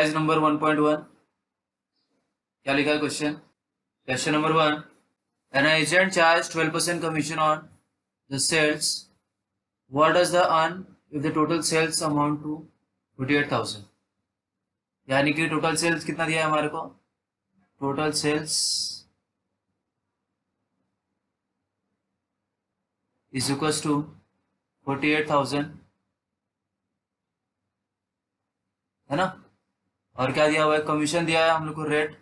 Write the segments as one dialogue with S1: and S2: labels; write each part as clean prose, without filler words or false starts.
S1: Exercise number 1.1 क्या लिखा है question? Question number 1, an agent charge 12% commission on the sales, what does the earn if the total sales amount to 48,000। यानी कि total sales कितना दिया है हमारे को? Total sales is equals to 48,000, है ना। और क्या दिया हुआ है? कमीशन दिया है हम लोग को रेट,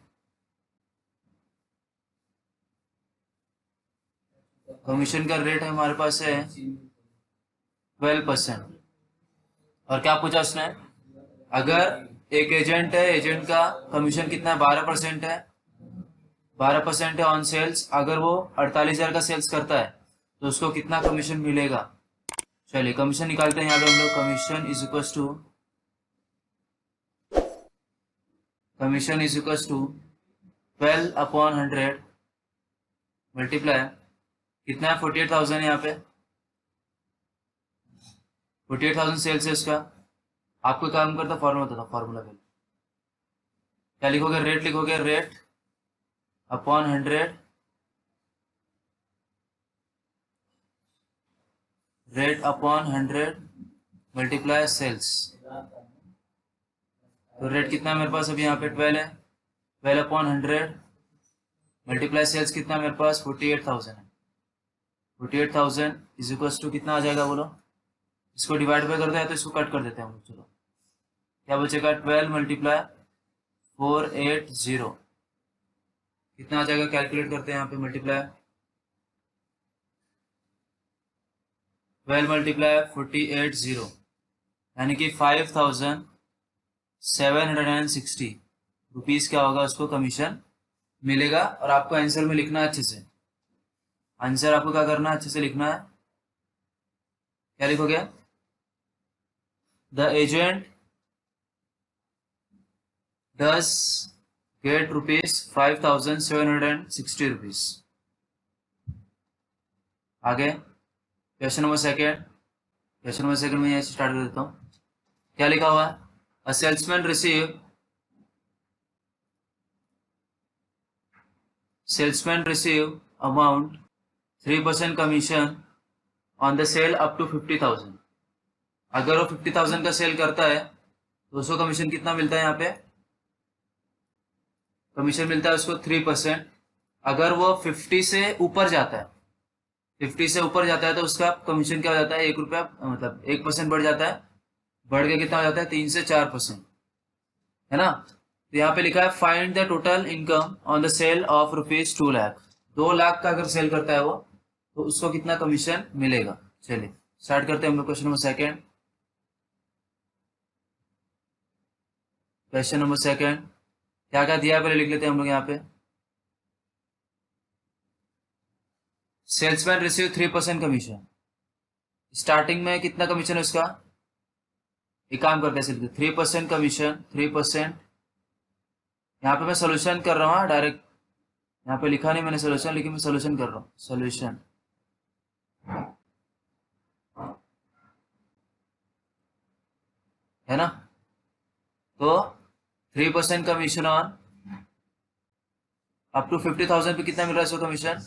S1: कमीशन का रेट है हमारे पास है 12%। और क्या पूछा उसने? अगर एक एजेंट है, एजेंट का कमीशन कितना है? 12% है, 12% है ऑन सेल्स। अगर वो 48,000 का सेल्स करता है तो उसको कितना कमीशन मिलेगा? चलिए कमीशन निकालते हैं यहाँ पे हम लोग। Commission is equals to 12/100 multiply कितना है? 48,000 है यहाँ पे, 48,000 सेल्स है उसका। आपको काम करता फॉर्मूला था, फॉर्मूला पहले क्या लिखोगे? रेट लिखोगे, rate upon 100, rate upon 100 multiply sales. तो रेट कितना है मेरे पास अभी यहाँ पे? 12 है, 12/100 मल्टीप्लाई सेल्स कितना है मेरे पास? 48,000 है। 48,000 इज इक्वल्स टू कितना आ जाएगा बोलो? इसको डिवाइड पे कर दे तो इसको कट कर देते हैं हम लोग। चलो क्या बचेगा? 12 मल्टीप्लाई 480 कितना आ जाएगा? कैलकुलेट करते हैं यहाँ पे। मल्टीप्लाई 12 मल्टीप्लाई 480 यानी कि 5,760 रुपीज़ क्या होगा? उसको कमीशन मिलेगा। और आपको आंसर में लिखना है अच्छे से। आंसर आपको क्या करना है? अच्छे से लिखना है। क्या लिखोगे? The agent does get ₹5,760 rupees. आगे question number second. Question number second में यहाँ से स्टार्ट कर देता हूँ। क्या लिखा हुआ है? A salesman receive amount 3% commission on the sale up to 50,000। अगर वो 50,000 का सेल करता है तो उसको कमीशन कितना मिलता है? यहाँ पे कमीशन मिलता है उसको 3%। अगर वो 50 से ऊपर जाता है, 50 से ऊपर जाता है तो उसका कमीशन क्या हो जाता है? 1 रुपया, मतलब 1% बढ़ जाता है। बढ़ के कितना हो जाता है? 3 से 4%, है ना। तो यहाँ पे लिखा है find the total income on the sale of ₹2 lakh. 2 lakh का अगर सेल करता है वो तो उसको कितना कमीशन मिलेगा? चलिए स्टार्ट करते हैं हम लोग question number second. Question number second क्या क्या दिया है पहले लिख लेते हैं हम लोग यहाँ पे। Salesman receive 3% commission. स्टार्टिंग में कितना कमीशन है उसका? एक काम करते हैं, सिर्फ 3% कमीशन, 3%। यहाँ पे मैं सोल्यूशन कर रहा हूँ डायरेक्ट, यहाँ पे लिखा नहीं मैंने सोल्यूशन, लेकिन मैं सोल्यूशन कर रहा हूँ। सोल्यूशन है ना। तो 3% कमीशन ऑन अप टू 50,000 पे कितना मिल रहा है इसको कमीशन?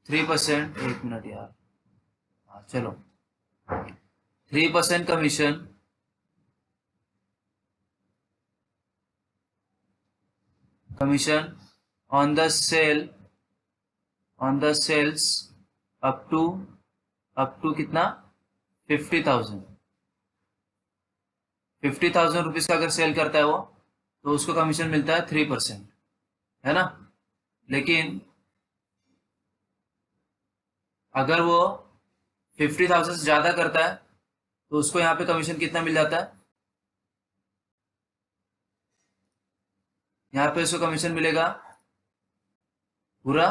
S1: 3%, एक मिनट यार, हाँ चलो 3% commission on the sale up to कितना? 50,000। 50,000 रुपीज का अगर सेल करता है वो तो उसको कमीशन मिलता है 3%, है ना। लेकिन अगर वो 50,000 से ज्यादा करता है तो उसको यहाँ पे कमीशन कितना मिल जाता है? यहाँ पे उसको कमीशन मिलेगा पूरा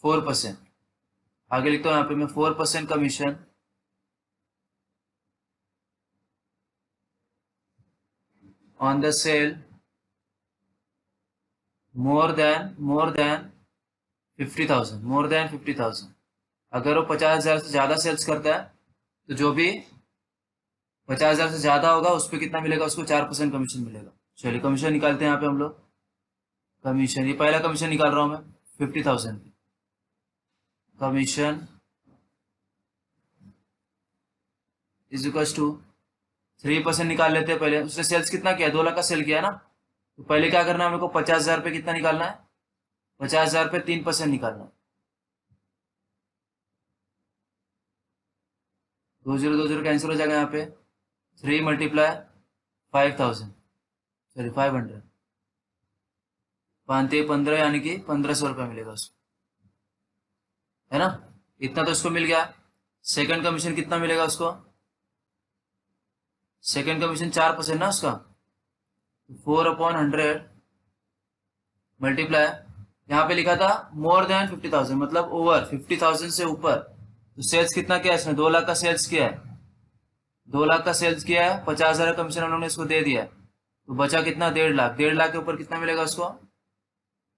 S1: 4%। आगे लिखता हूँ यहाँ पे मैं 4% commission on the sale more than 50,000। अगर वो 50,000 से ज्यादा सेल्स करता है तो जो भी 50,000 से ज्यादा होगा उस पर कितना मिलेगा, उसको 4% कमीशन मिलेगा। चलिए कमीशन निकालते हैं यहाँ पे हम लोग। कमीशन, ये पहला कमीशन निकाल रहा हूँ मैं 50,000 कमीशन इज इक्वल टू 3% निकाल लेते हैं। पहले उसने सेल्स कितना किया, 2 लाख का सेल किया ना, तो पहले क्या करना है मेरे को, 50,000 पे कितना निकालना है, 50,000 पे 3% निकालना है। 2020 कैंसिल हो जाएगा यहाँ पे, 3 मल्टीप्लाई 5,000, सॉरी 500, 5-15 यानी कि 1,500 रुपया मिलेगा उसको, है ना। इतना तो उसको मिल गया। सेकंड कमीशन कितना मिलेगा उसको, सेकंड कमीशन 4% ना उसका, 4/100 मल्टीप्लाई, यहाँ पे लिखा था मोर देन 50,000 मतलब ओवर 50,000 से ऊपर, तो सेल्स कितना किया इसने, 2 लाख का सेल्स किया है, 2 लाख का सेल्स किया है, 50,000 का कमीशन उन्होंने इसको दे दिया है, तो बचा कितना, 1.5 लाख। 1.5 लाख के ऊपर कितना मिलेगा उसको,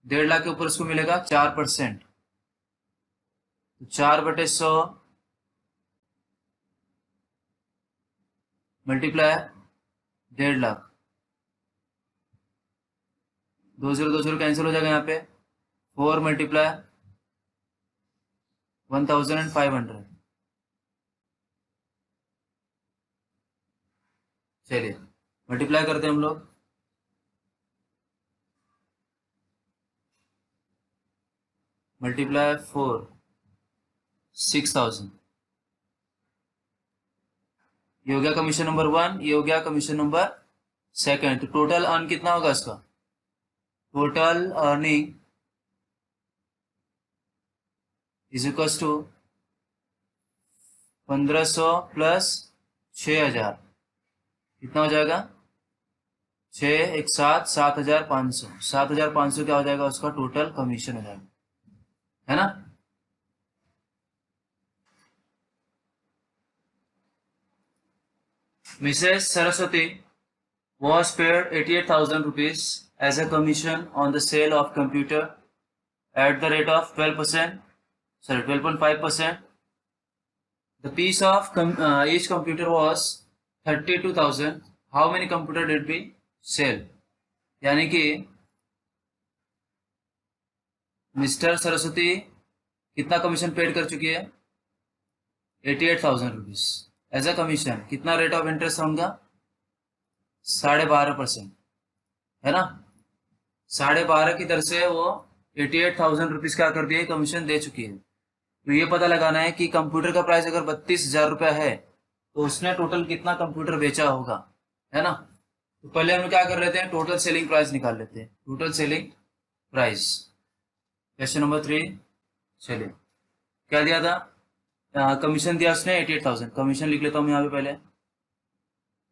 S1: 1.5 लाख के ऊपर उसको मिलेगा 4%, तो 4/100 मल्टीप्लाई 1.5 लाख, 2020 कैंसिल हो जाएगा यहाँ पे, 4 मल्टीप्लाई 1,500। चलिए मल्टीप्लाई करते हैं हम लोग, मल्टीप्लाई 4 6,000, ये हो गया कमीशन नंबर 1, ये हो गया कमीशन नंबर सेकंड। तो टोटल अर्न कितना होगा इसका, total earning is equal to 1,500 plus 6,000, कितना हो जाएगा, 6 1 7 7,500, 7,500 क्या हो जाएगा उसका टोटल कमीशन हो जाएगा, है ना। Mrs Saraswati was paid 88,000 rupees as a commission on the sale of computer at the rate of 12%, sorry 12.5%. The piece of each computer was 32,000. How many computer did we sell? यानी कि mister Saraswati कितना commission paid कर चुकी है, 88,000 rupees as a commission. कितना rate of interest उनका, 12.5%, है ना। 12.5 की दर से वो 88,000 रुपीज क्या कर दिए, कमीशन दे चुकी है। तो ये पता लगाना है कि कंप्यूटर का प्राइस अगर 32,000 रुपया है तो उसने टोटल कितना कंप्यूटर बेचा होगा, है ना। तो पहले हम क्या कर लेते हैं, टोटल सेलिंग प्राइस निकाल लेते हैं, total selling price. Question number 3, चलिए क्या दिया था, कमीशन दिया उसने 88,000, कमीशन लिख लेता हूँ यहाँ पे पहले।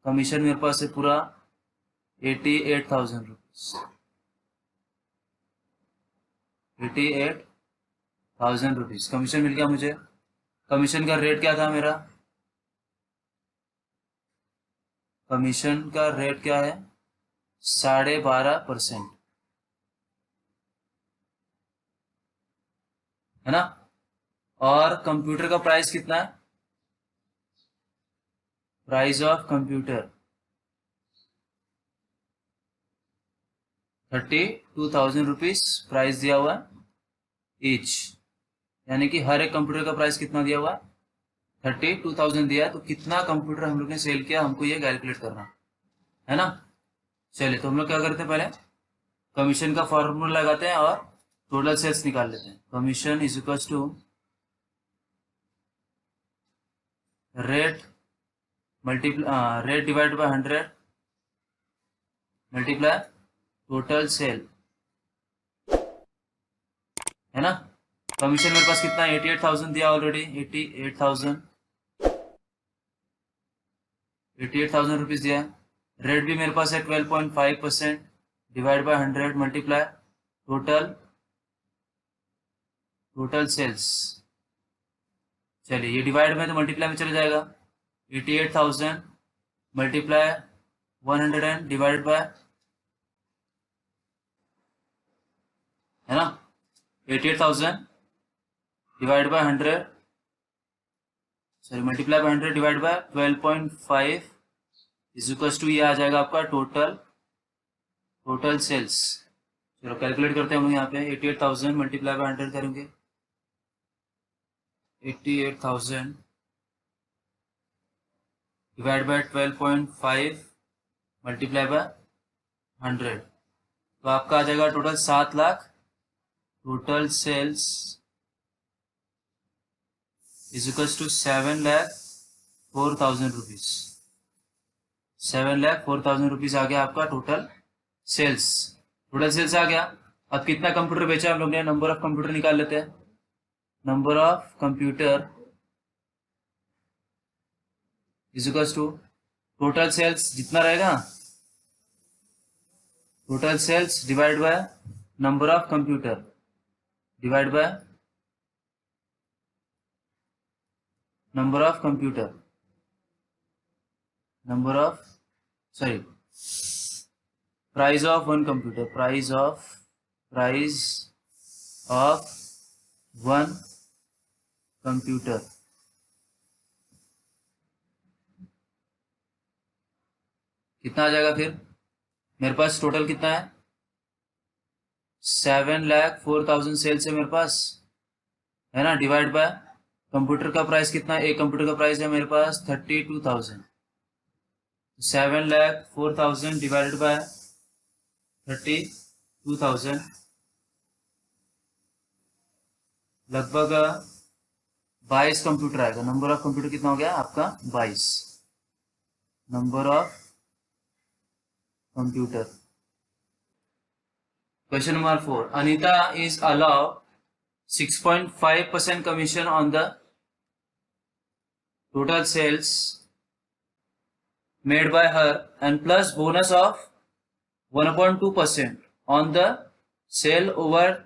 S1: कमीशन मेरे पास है पूरा 88,000 रुपीज, 88,000 रुपीज कमीशन मिल गया मुझे। कमीशन का रेट क्या था मेरा, कमीशन का रेट क्या है, 12.5%, है ना। और कंप्यूटर का प्राइस कितना है, price of computer 32,000 rupees price दिया हुआ है ईच, यानी कि हर एक कंप्यूटर का प्राइस कितना दिया हुआ है, 32,000 दिया है। तो कितना कंप्यूटर हम लोग ने सेल किया, हमको ये कैलकुलेट करना है ना। चलिए तो हम लोग क्या करते हैं, पहले कमीशन का फॉर्मूला लगाते हैं और टोटल सेल्स निकाल लेते हैं। Commission is equal to rate multiply rate divide by 100 multiply total sale, है ना। कमीशन मेरे पास कितना, 88,000 दिया ऑलरेडी, 88,000 रुपीज दिया। रेट भी मेरे पास है 12.5%, divide by 100 multiply total sales. चलिए ये डिवाइड में तो मल्टीप्लाई में चला जाएगा, 88,000 मल्टीप्लाई 100 एंड डिवाइड बाय, है ना, 88,000 divide by 100, sorry multiply by 100 divide by 12.5 is equals to ये आ जाएगा आपका टोटल सेल्स। चलो कैलकुलेट करते हैं हम लोग यहाँ पे 88,000 मल्टीप्लाई बाय 100 करेंगे। 88,000 डिवाइड बाय 12.5 मल्टीप्लाई बाय 100, तो आपका आ जाएगा total 7 lakh. Total sales is equals to 7,04,000 rupees. 7,04,000 rupees आ गया आपका टोटल सेल्स। टोटल सेल्स आ गया। अब कितना कंप्यूटर बेचा हम लोग ने, नंबर ऑफ कंप्यूटर निकाल लेते हैं। Number of computer is equals to total sales जितना रहेगा, total sales divide by number of computer divide by number of computer, number of sorry price of one computer, price of one computer. कितना आ जाएगा फिर, मेरे पास total कितना है 7,04,000 sales है मेरे पास, है ना, डिवाइड बाय कंप्यूटर का प्राइस कितना है, एक कंप्यूटर का प्राइस है मेरे पास 32,000। 7,04,000 डिवाइडेड बाय 32,000 लगभग 22 कंप्यूटर आएगा। नंबर ऑफ कंप्यूटर कितना हो गया आपका 22 number of computer. Question number 4, Anita is allowed 6.5% commission on the total sales made by her and plus bonus of 1.2% on the sale over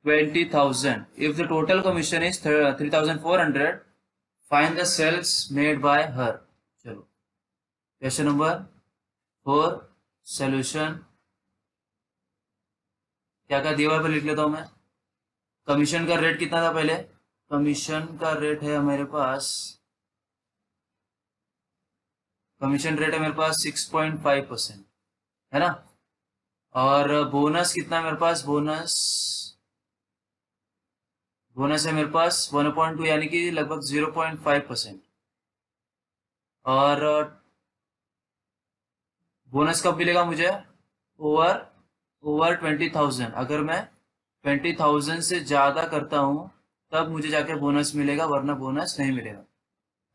S1: 20,000. If the total commission is 3,400, find the sales made by her. चलो question number 4 solution क्या क्या दिया हुआ पे लिख लेता हूं मैं। कमीशन का रेट कितना था पहले, कमीशन का रेट है मेरे पास, कमीशन रेट है मेरे पास 6.5%, है ना। और बोनस कितना है मेरे पास, बोनस है मेरे पास 1.2 यानी कि लगभग 0.5%। और बोनस कब मिलेगा मुझे, ओवर 20,000। अगर मैं 20,000 से ज्यादा करता हूं तब मुझे जाके बोनस मिलेगा, वरना बोनस नहीं मिलेगा,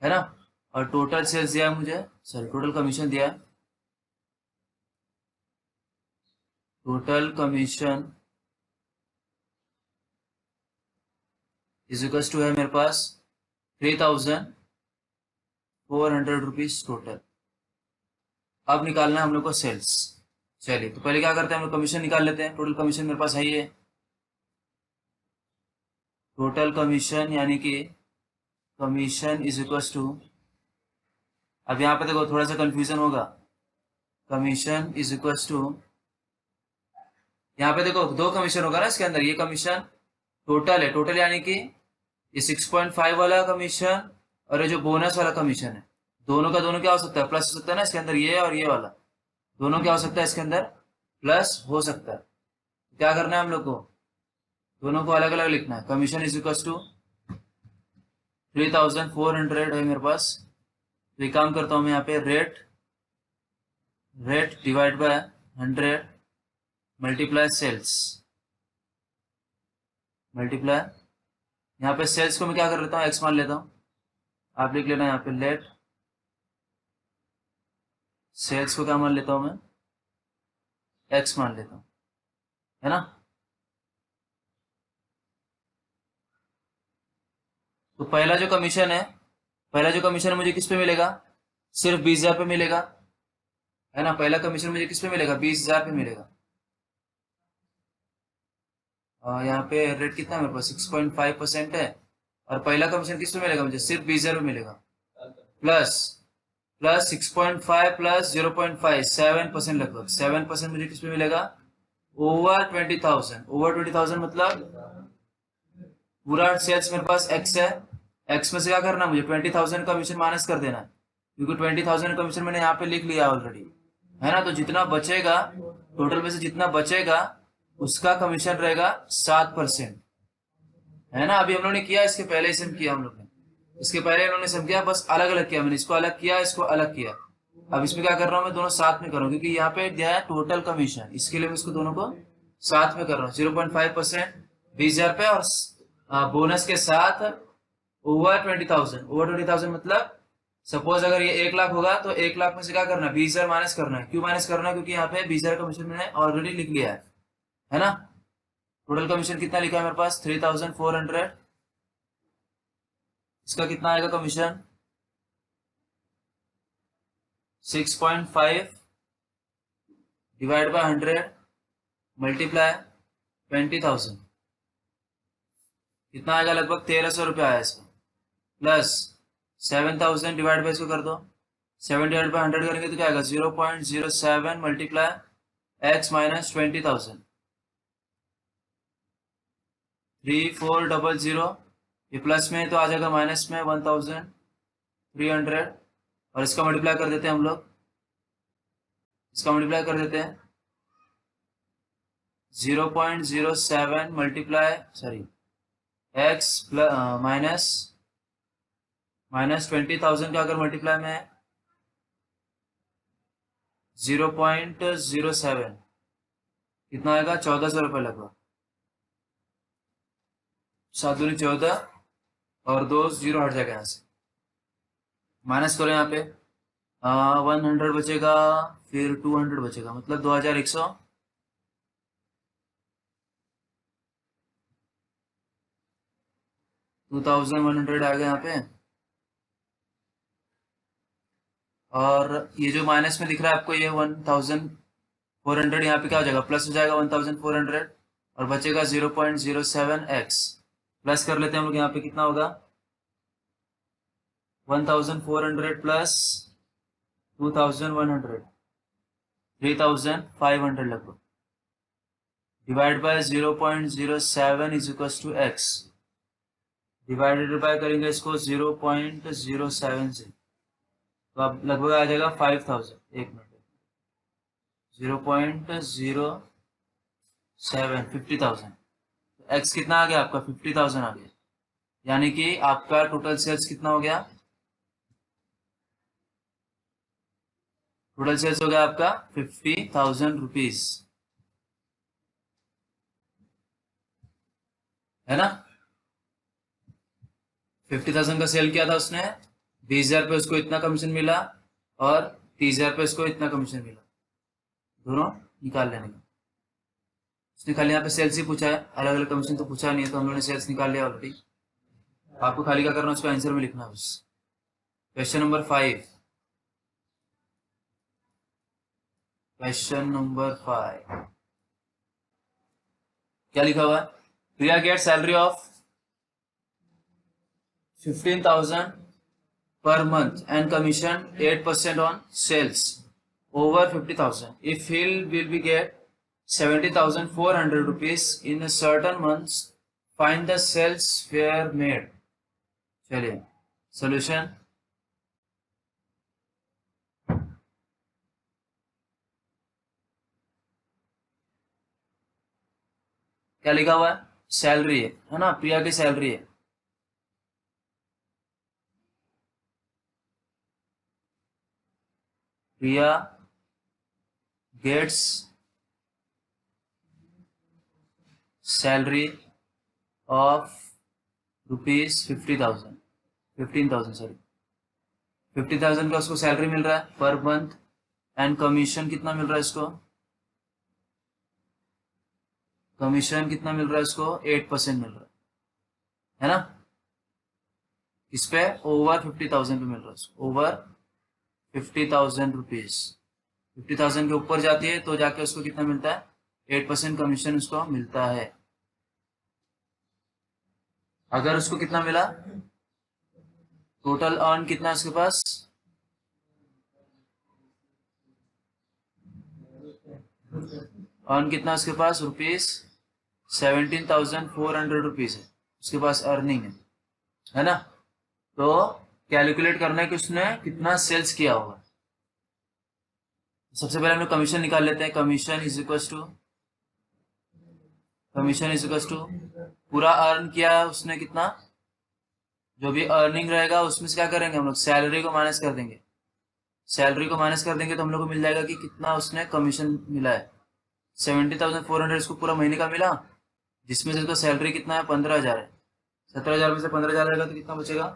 S1: है ना। और टोटल सेल्स दिया है मुझे, सॉरी टोटल कमीशन दिया है, total commission is equal to है मेरे पास 3,400 रुपीज टोटल। अब निकालना है हम लोग को सेल्स। चलिए तो पहले क्या करते हैं हम लोग कमीशन निकाल लेते हैं। टोटल कमीशन मेरे पास है ही है, टोटल कमीशन यानी कि कमीशन इज इक्वल टू, अब यहाँ पे देखो थोड़ा सा कंफ्यूजन होगा, कमीशन इज इक्वल टू, यहाँ पे देखो दो कमीशन होगा ना इसके अंदर, ये कमीशन टोटल है, टोटल यानी कि ये 6.5 वाला कमीशन और ये जो बोनस वाला कमीशन है, दोनों का दोनों क्या हो सकता है, प्लस हो सकता है ना इसके अंदर, ये और ये वाला दोनों क्या हो सकता है इसके अंदर, प्लस हो सकता है। क्या करना है हम लोग को, दोनों को अलग अलग लिखना है। कमीशन इज इक्वल टू 3,400 है मेरे पास, तो एक काम करता हूं मैं यहाँ पे rate divide by 100 multiply sales, multiply, यहाँ पे सेल्स को मैं क्या कर लेता हूँ एक्स मान लेता हूँ, आप लिख लेना यहाँ पे लेट सेल्स को क्या मान लेता हूं मैं, एक्स मान लेता हूं, है ना। तो पहला जो कमीशन है मुझे किस पे मिलेगा, सिर्फ 20,000 पे मिलेगा, है ना। पहला कमीशन मुझे किस पे मिलेगा, 20,000 पे मिलेगा। यहाँ पे रेट कितना है मेरे पास 6.5% है, और पहला कमीशन किस पे मिलेगा मुझे, सिर्फ 20,000 पे मिलेगा, प्लस 6.5 प्लस 0.5 7% लगभग 7% मुझे किस पे मिलेगा, ओवर 20,000। ओवर 20,000 मतलब पूरा सेल्स मेरे पास एक्स है, एक्स में से क्या करना मुझे 20,000 कमीशन माइनस कर देना है, क्योंकि 20,000 कमीशन मैंने यहाँ पे लिख लिया ऑलरेडी, है ना। तो जितना बचेगा, टोटल में से जितना बचेगा उसका कमीशन रहेगा 7%, है ना। अभी हम लोग ने किया, इसके पहले ही सम किया हम लोग ने, इसके पहले इन्होंने सम किया, बस अलग अलग किया, मैंने इसको अलग किया, इसको अलग किया। अब इसमें क्या कर रहा हूँ मैं, दोनों साथ में कर रहा हूँ, क्योंकि यहाँ पे दिया है टोटल कमीशन, इसके लिए मैं इसको दोनों को साथ में कर रहा हूँ। 0.5% 20,000 पे, और बोनस के साथ ओवर 20,000। ओवर 20,000 मतलब सपोज अगर ये 1 लाख होगा तो 1 लाख में से क्या करना है, 20,000 माइनस करना है। क्यों माइनस करना है, क्योंकि यहाँ पे 20,000 कमीशन मैंने ऑलरेडी लिख लिया है ना। टोटल कमीशन कितना लिखा है मेरे पास, 3,400। इसका कितना आएगा कमीशन, 6.5 डिवाइड बाय 100 मल्टीप्लाई 20,000, कितना आएगा, लगभग 1,300 रुपया आया इसका। प्लस 7,000 डिवाइड बाय इसको कर दो, 7 डिवाइड बाय 100 करेंगे तो क्या आएगा, 0.07 मल्टीप्लाई x माइनस 20,000, 3400। ये प्लस में तो आ जाएगा, माइनस में 1,300, और इसका मल्टीप्लाई कर देते हैं हम लोग, इसका मल्टीप्लाई कर देते हैं 0.07 मल्टीप्लाई x माइनस 20,000 का अगर मल्टीप्लाई में 0.07, कितना आएगा, 1,400 रुपये लगभग। 7 दूनी 14, और 2 0 हट जाएगा यहाँ से, माइनस करो यहाँ पे, 100 बचेगा, फिर 200 बचेगा, मतलब 2,100। 2,100 आ गया यहाँ पे, और ये जो माइनस में दिख रहा है आपको, ये 1,400 यहाँ पे क्या हो जाएगा, प्लस हो जाएगा 1,400, और बचेगा 0.07x। प्लस कर लेते हैं हम लोग, यहाँ पे कितना होगा, 1,400 प्लस 2,100, 3,500 लगभग, divide by 0.07 is equal to x, divided by करेंगे इसको 0.07 से, तो अब लगभग आ जाएगा 5,000। एक मिनट, 0.07 50,000, एक्स कितना आ गया आपका, 50,000 आ गया, यानी कि आपका टोटल सेल्स कितना हो गया, टोटल सेल्स हो गया आपका 50,000 रुपीज, है ना। 50,000 का सेल किया था उसने, 20,000 पे उसको इतना कमीशन मिला, और 30,000 पे उसको इतना कमीशन मिला, दोनों निकाल लेने का। उसने खाली यहाँ पे सेल्स ही पूछा है, अलग अलग कमीशन तो पूछा नहीं है, तो हम लोगों ने सेल्स निकाल लिया ऑलरेडी। आपको खाली क्या करना है, उसको आंसर में लिखना है बस। क्वेश्चन नंबर 5, क्वेश्चन नंबर 5 क्या लिखा हुआ है, Priya get salary of 15,000 per month and commission 8% on sales over 50,000. If he will be get 70,400 rupees in a certain months, find the sales were made. चलिए solution, क्या लिखा हुआ है, सैलरी है ना, प्रिया की सैलरी है। Priya gets salary of rupees 50,000, 15,000 sorry, 50,000 का उसको सैलरी मिल रहा है पर मंथ, एंड कमीशन कितना मिल रहा है इसको, कमीशन कितना मिल रहा है इसको, 8% मिल रहा है ना। इस पे ओवर 50,000 पे मिल रहा है इसको, ओवर 50,000 रुपीज, 50,000 के ऊपर जाती है तो जाके उसको कितना मिलता है, 8% कमीशन उसको मिलता है। अगर उसको कितना मिला, टोटल अर्न कितना है उसके पास, अर्न कितना उसके पास, रुपीज 17,400 रुपीज है उसके पास अर्निंग है ना। तो कैलकुलेट करना है कि उसने कितना सेल्स किया होगा। सबसे पहले हम लोग कमीशन निकाल लेते हैं। कमीशन इज इक्वल टू पूरा अर्न किया उसने कितना, जो भी अर्निंग रहेगा उसमें से क्या करेंगे हम लोग, सैलरी को माइनस कर देंगे। सैलरी को माइनस कर देंगे तो हम लोग को मिल जाएगा कि कितना उसने कमीशन मिला है। 70,400 इसको पूरा महीने का मिला, जिसमें से इसको सैलरी कितना है, 15,000 है। 17,000 में से 15,000 रहेगा तो कितना बचेगा,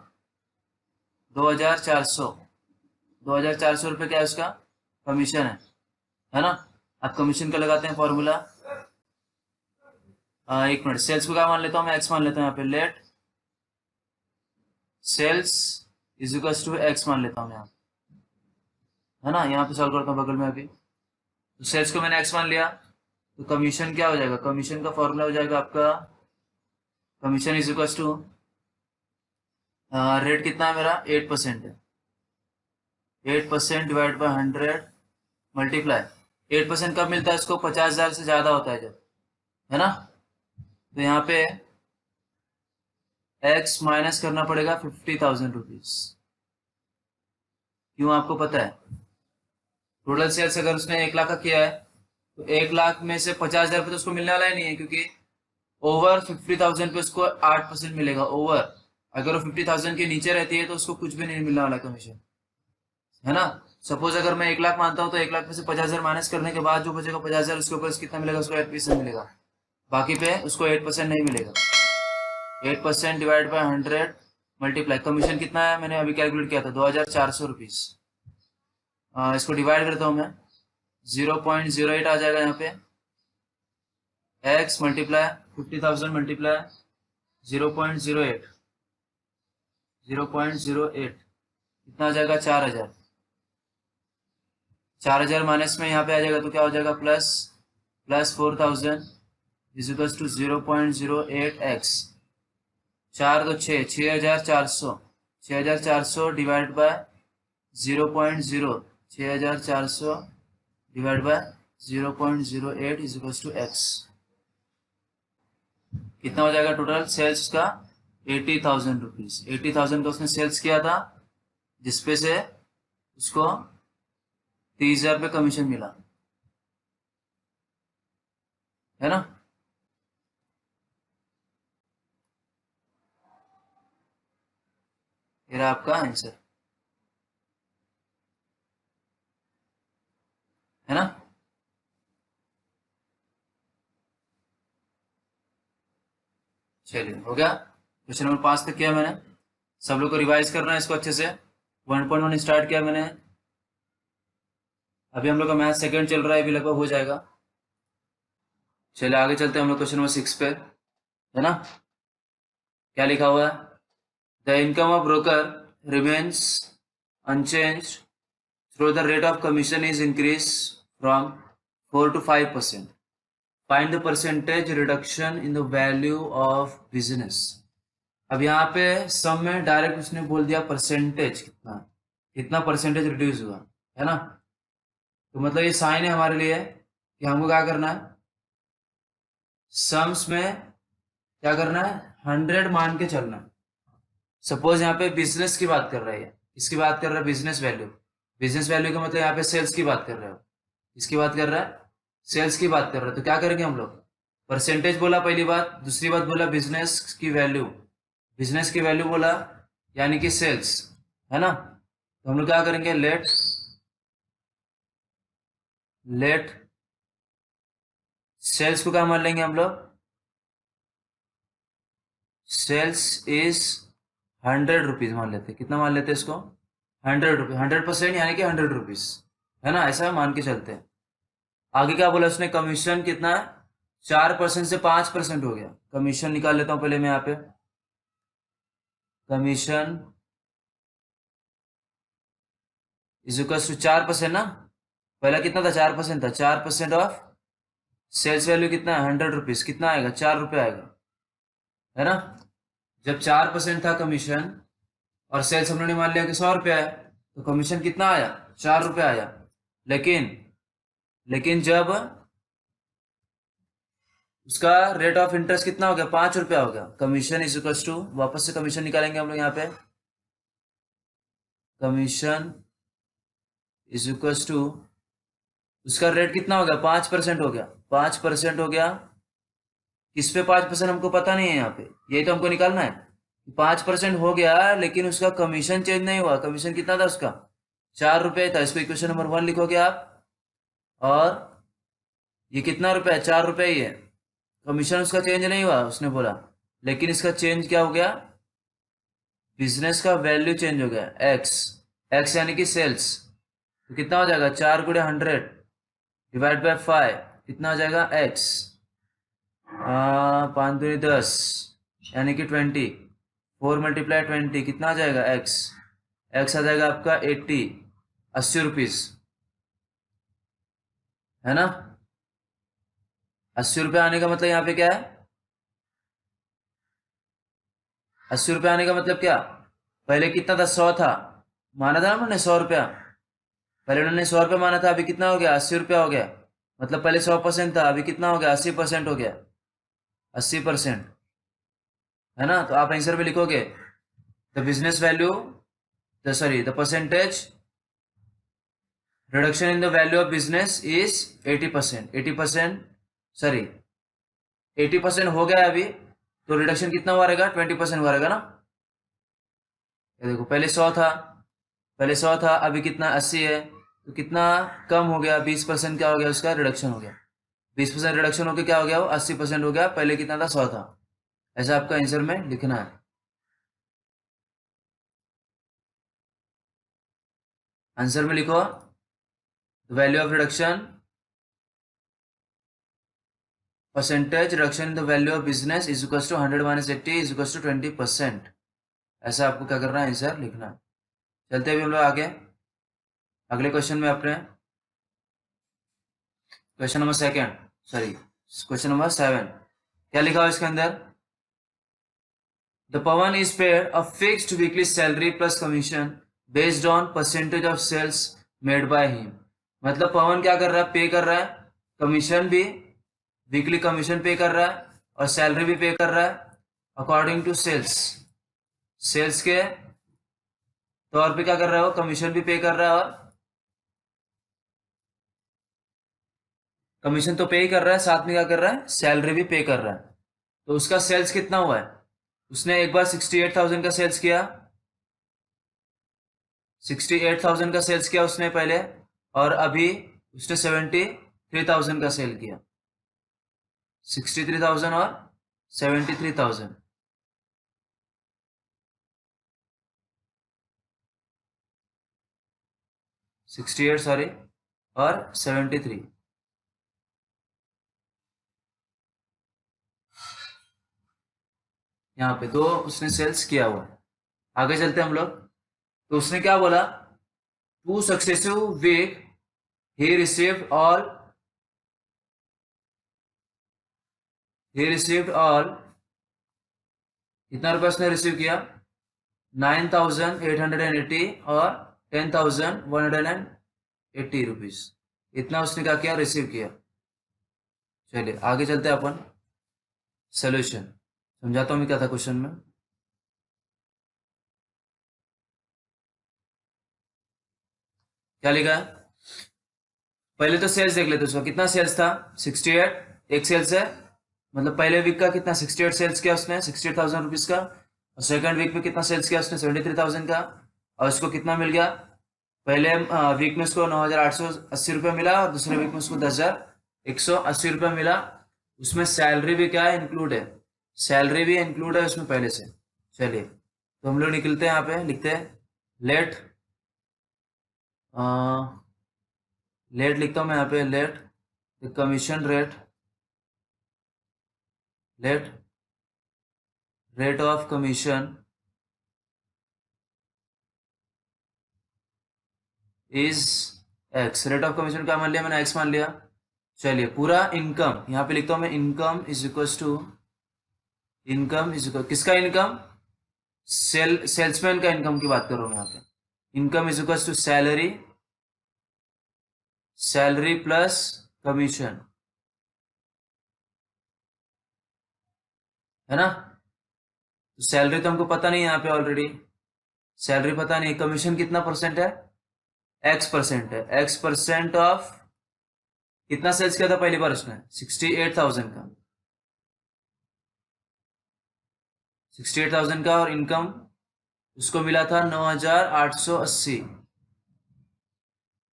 S1: 2,400। 2,400 रुपये क्या है उसका कमीशन है ना। अब कमीशन का लगाते हैं फॉर्मूला। एक मिनट, सेल्स को क्या मान लेता हूँ मैं, एक्स मान लेता हूँ यहाँ पे। Let sales is equal to x मान लेता हूँ यहाँ, है ना। यहाँ पे सॉल्व करता हूँ बगल में अभी। तो सेल्स को मैंने एक्स मान लिया, तो कमीशन क्या हो जाएगा, कमीशन का फॉर्मूला हो जाएगा आपका, commission is equal to rate कितना है मेरा, 8% है। 8% डिवाइड बाई 100 मल्टीप्लाई। 8% कब मिलता है इसको, 50,000 से ज्यादा होता है जब, है ना। तो यहाँ पे एक्स माइनस करना पड़ेगा 50,000 रुपीज। क्यों, आपको पता है टोटल सेल्स अगर उसने 1 लाख का किया है तो 1 लाख में से 50,000 रुपये तो उसको मिलने वाला ही नहीं है, क्योंकि ओवर 50,000 पे उसको 8% मिलेगा। ओवर, अगर वो 50,000 के नीचे रहती है तो उसको कुछ भी नहीं मिलने वाला कमीशन, है ना। सपोज अगर मैं 1 लाख मानता हूँ तो 1 लाख में से 50,000 माइनस करने के बाद जो बचेगा 50,000, उसके ऊपर कितना मिलेगा, उसको 8% मिलेगा। बाकी पे उसको 8% नहीं मिलेगा। 8% डिवाइड बाई 100 मल्टीप्लाई। कमीशन कितना है मैंने अभी कैलकुलेट किया था, 2,400 रुपीज। इसको डिवाइड करता हूँ मैं, 0.08 आ जाएगा यहाँ पे। एक्स मल्टीप्लाई 50,000 मल्टीप्लाई 0.08, 0.08 कितना आ जाएगा, 4,000। 4,000 माइनस में यहाँ पे आ जाएगा तो क्या हो जाएगा, plus 4,000 is equal to 0.08x। 4 तो 6, 6,400। 6,400 divide by 0.0, 6,400 divide by 0.08 is equal to x। कितना हो जाएगा टोटल सेल्स का, 80,000 रुपीज। 80,000 का उसने सेल्स किया था, जिसपे से उसको 30,000 रुपये कमीशन मिला, है ना। ये रहा आपका आंसर, है ना। चलिए हो गया, क्वेश्चन नंबर 5 तक किया मैंने। सब लोग को रिवाइज करना है इसको अच्छे से। 1.1 स्टार्ट किया मैंने, अभी हम लोग का मैथ सेकंड चल रहा है, अभी लगभग हो जाएगा। चलिए आगे चलते हैं हम लोग क्वेश्चन नंबर 6 पे, है ना। क्या लिखा हुआ है, the income of broker remains unchanged through the rate of commission is increase from 4 to 5%। Find the percentage reduction in the value of business. अब यहाँ पे सम में डायरेक्ट उसने बोल दिया परसेंटेज, कितना कितना परसेंटेज रिड्यूस हुआ, है ना। तो मतलब ये साइन है हमारे लिए कि हमको क्या करना है, सम्स में क्या करना है, 100 मान के चलना है। सपोज यहाँ पे बिजनेस की बात कर रहा है, इसकी बात कर रहा है बिजनेस वैल्यू। बिजनेस वैल्यू का मतलब यहाँ पे सेल्स की बात कर रहे हो, इसकी बात कर रहा है, सेल्स की बात कर रहा है। तो क्या करेंगे हम लोग, परसेंटेज बोला पहली बात, दूसरी बात बोला बिजनेस की वैल्यू। बिजनेस की वैल्यू बोला यानी कि सेल्स, है ना। तो हम लोग क्या करेंगे, लेट सेल्स को क्या मान लेंगे हम लोग, सेल्स इज 100 रुपीज मान लेते। कितना मान लेते इसको, 100 रुपीज। 100% यानी कि 100 रुपीज, है ना, ऐसा मान के चलते हैं। आगे क्या बोला उसने, कमीशन कितना है, 4% से 5% हो गया। कमीशन निकाल लेता हूं पहले मैं यहाँ पे, कमीशन इज इक्वल टू 4% ना। पहला कितना था, 4% था। 4% ऑफ सेल्स वैल्यू कितना है, 100 रुपीज। कितना आएगा, 4 रुपये आएगा, है ना। जब 4% था कमीशन और सेल्स हमने मान लिया कि 100 रुपये है, तो कमीशन कितना आया, 4 रुपये आया। लेकिन लेकिन जब उसका रेट ऑफ इंटरेस्ट कितना हो गया, 5 रुपया हो गया। कमीशन इज इक्वल टू, वापस से कमीशन निकालेंगे हम लोग यहाँ पे, कमीशन इज इक्वल टू, उसका रेट कितना हो गया, 5% हो गया, 5% हो गया। किस पे 5% हमको पता नहीं है यहाँ पे, यही तो हमको निकालना है। 5% हो गया लेकिन उसका कमीशन चेंज नहीं हुआ। कमीशन कितना था उसका, 4 रुपये था। इसको इक्वेशन नंबर 1 लिखोगे आप। और ये कितना रुपया है, 4 रुपये ही है। कमीशन उसका चेंज नहीं हुआ उसने बोला, लेकिन इसका चेंज क्या हो गया, बिजनेस का वैल्यू चेंज हो गया, एक्स। एक्स यानी कि सेल्स। तो कितना हो जाएगा, 4 × 100 डिवाइड बाय 5, कितना हो जाएगा एक्स। 5×2 = 10 यानी कि 20। 4 × 20 कितना आ जाएगा एक्स। एक्स आ जाएगा आपका 80, 80 रुपीज, है ना। 80 रुपये आने का मतलब यहाँ पे क्या है, 80 रुपये आने का मतलब क्या, पहले कितना था, 100 था, माना था ना उन्होंने 100 रुपया। पहले उन्होंने 100 रुपया माना था, अभी कितना हो गया, 80 रुपया हो गया। मतलब पहले 100% था, अभी कितना हो गया, 80% हो गया, 80%, है ना। तो आप आंसर में लिखोगे the business value, the sorry the percentage reduction in the value of business is 80%। 80%, sorry 80% हो गया है अभी, तो रिडक्शन कितना हुआ रहेगा, 20% हुआ रहेगा ना। ये देखो पहले 100 था, पहले 100 था, अभी कितना 80 है, तो कितना कम हो गया, 20% क्या हो गया, उसका रिडक्शन हो गया। 20% रिडक्शन होकर क्या हो गया, वो 80% हो गया। पहले कितना था, 100 था। ऐसा आपका आंसर में लिखना है। आंसर में लिखो value of reduction, percentage reduction in the value of business is equal to 100 - 80 is equal to 20%। ऐसा आपको क्या करना है, आंसर लिखना है। चलते अभी हम लोग आगे अगले क्वेश्चन में अपने, question number 2, sorry question number 7। क्या लिखा हुआ इसके अंदर, the Pawan is paid a fixed weekly salary plus commission based on percentage of sales made by him. मतलब पवन क्या कर रहा है, पे कर रहा है, कमीशन भी, वीकली कमीशन पे कर रहा है और सैलरी भी पे कर रहा है अकॉर्डिंग टू सेल्स। सेल्स के तौर पे क्या कर रहा है, वो कमीशन भी पे कर रहा है, और कमीशन तो पे ही कर रहा है, साथ में क्या कर रहा है, सैलरी भी पे कर रहा है। तो उसका सेल्स कितना हुआ है, उसने एक बार 68,000 का सेल्स किया, 68,000 का सेल्स किया उसने पहले, और अभी उसने 73,000 का सेल किया। 63,000 और 73,000, 68 सॉरी और 73। यहाँ पे दो उसने सेल्स किया हुआ है। आगे चलते हम लोग। तो उसने क्या बोला, 2 successive week he received all he received all कितना रुपया उसने रिसीव किया, 9,880 और 10,180 रुपीज। इतना उसने क्या किया, रिसीव किया। चलिए आगे चलते हैं अपन, सोल्यूशन समझाता हूँ मैं क्या था क्वेश्चन में। क्या लिखा है, पहले तो सेल्स देख लेते उसका, कितना सेल्स था, 68। एक सेल्स है, मतलब पहले वीक का कितना, 68 सेल्स किया उसने, 68,000 रुपीज का। और सेकंड वीक में कितना सेल्स किया उसने, 73,000 का। और उसको कितना मिल गया, पहले वीक में उसको 9,880 रुपया मिला, और दूसरे वीक में उसको 10,180 रुपया मिला। उसमें सैलरी भी क्या है, इंक्लूड है, सैलरी भी इंक्लूड है उसमें पहले से। चलिए तो हम लोग निकलते हैं, यहाँ पे लिखते हैं लेट, लेट लिखता हूँ मैं यहाँ पे, let the commission rate, let rate of commission is x. Rate of commission क्या मान लिया मैंने, एक्स मान लिया। चलिए पूरा इनकम यहाँ पे लिखता हूँ मैं, income is equal to, income is equal किसका इनकम, सेल्समैन का इनकम की बात कर रहा हूँ यहाँ पे। Income is equal to salary, salary plus commission, है ना। तो सैलरी तो हमको पता नहीं है यहाँ पे ऑलरेडी, सैलरी पता नहीं, कमीशन कितना परसेंट है, एक्स परसेंट है, एक्स परसेंट ऑफ कितना सेल्स किया था पहली बार उसने, 68,000 का, 68,000 का, और इनकम उसको मिला था 9,880।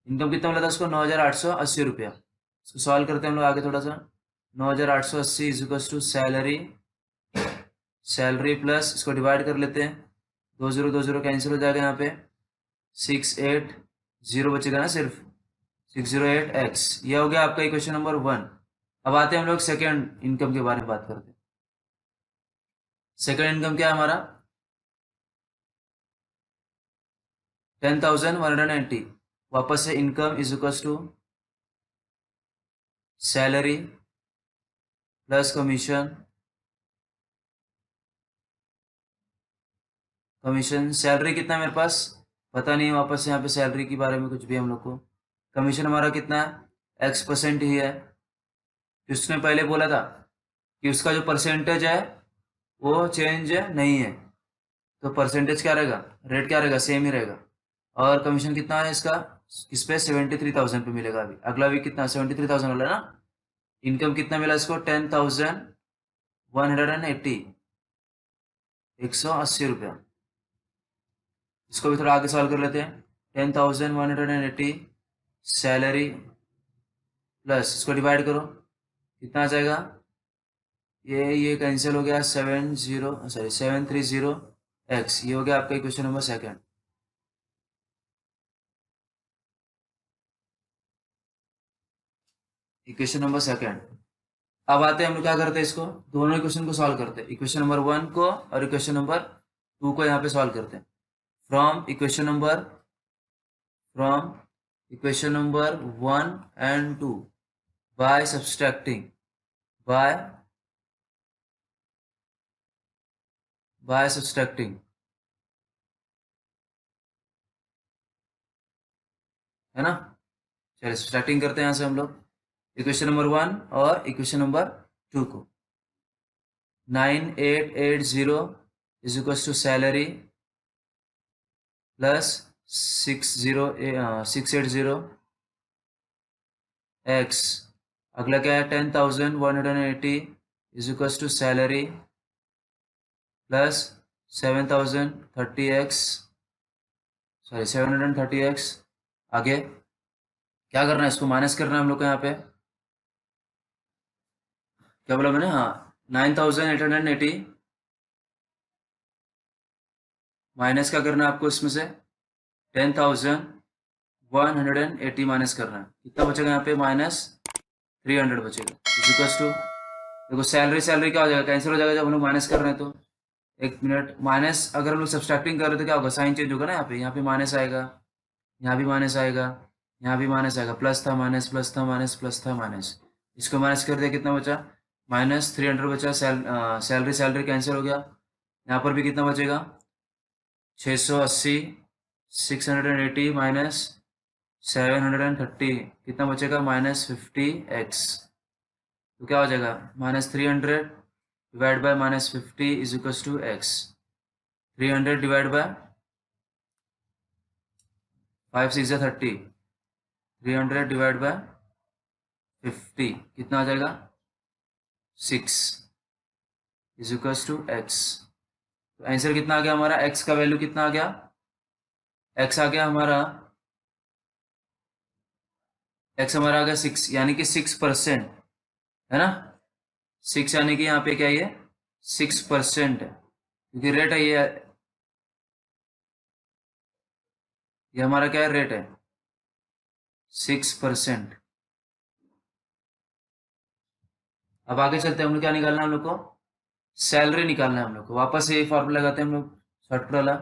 S1: इनकम कितना मिला था उसको, 9,880 रुपया। इसको सॉल्व करते हैं हम लोग आगे थोड़ा सा। 9,880 is equal to salary, salary plus इसको डिवाइड कर लेते हैं, 2 0 कैंसिल हो जाएगा यहाँ पे, 680 बचेगा ना सिर्फ, 608x। ये हो गया आपका इक्वेशन नंबर 1। अब आते हैं हम लोग सेकेंड इनकम के बारे में बात करते हैं। सेकेंड इनकम क्या है हमारा, 10,180। वापस से income is equal to salary plus commission, commission salary कितना है मेरे पास पता नहीं, वापस यहाँ पे सैलरी के बारे में कुछ भी हम लोग को। कमीशन हमारा कितना है, एक्स परसेंट ही है। उसने पहले बोला था कि उसका जो परसेंटेज है वो चेंज नहीं है, तो परसेंटेज क्या रहेगा, रेट क्या रहेगा, सेम ही रहेगा। और कमीशन कितना है इसका, इस पे 73,000 पे मिलेगा। अभी अगला वीक कितना, 73,000 वाला ना। इनकम कितना मिला इसको, 10,180, 180 रुपया। इसको भी थोड़ा आगे सॉल्व कर लेते हैं। 10,180 सैलरी प्लस इसको डिवाइड करो, कितना आ जाएगा, ये कैंसिल हो गया, 730x। ये हो गया आपका equation number second. Equation number second. अब आते हैं हम लोग क्या करते हैं, इसको दोनों इक्वेशन को सॉल्व करते हैं, इक्वेशन नंबर 1 को और इक्वेशन नंबर 2 को यहाँ पे सॉल्व करते हैं। From equation number 1 and 2 by subtracting, by subtracting, है ना। चलिए सब्सट्रैक्टिंग करते हैं यहाँ से हम लोग इक्वेशन नंबर 1 और इक्वेशन नंबर 2 को। 9,880 is equal to salary plus 680 x. अगला क्या है, 10,180 is equal to salary plus 730x। आगे क्या करना है, इसको माइनस करना है हम लोग को यहाँ पे। क्या बोला मैंने, हाँ 9,880 माइनस क्या करना है आपको इसमें से, 10,180 माइनस करना है। कितना बचेगा यहाँ पे, -300 बचेगा। इक्वल्स टू, देखो सैलरी क्या हो जाएगा, कैंसिल हो जाएगा जब हम लोग माइनस कर रहे हैं तो। एक मिनट, माइनस अगर हम लोग सब्सट्रैक्टिंग कर रहे तो क्या होगा, साइन चेंज होगा ना, यहाँ पे माइनस आएगा, यहाँ भी माइनस आएगा, यहाँ भी माइनस आएगा, प्लस था माइनस, प्लस था माइनस, प्लस था माइनस। इसको माइनस कर दिया, कितना बचा, -300 बचा। सैलरी कैंसिल हो गया। यहाँ पर भी कितना बचेगा, 680, 680 माइनस 730, कितना बचेगा, -50x। तो क्या हो जाएगा, -300 divide by -50 is equal to x। 300 divide by 5 6 30, 300 divide by 50 कितना आ जाएगा, 6 इज इक्वल टू x। तो आंसर कितना आ गया हमारा, x का वैल्यू कितना आ गया, x आ गया हमारा, x हमारा आ गया 6, यानी कि 6%, है ना। 6 यानी कि यहाँ पे क्या है, 6% है, क्योंकि रेट है ये हमारा क्या है, रेट है 6%। अब आगे चलते हैं, हम लोग क्या निकालना है, हम लोग को सैलरी निकालना है हम लोग को। वापस से फॉर्मूला लगाते हैं हम लोग, शॉर्टकट वाला।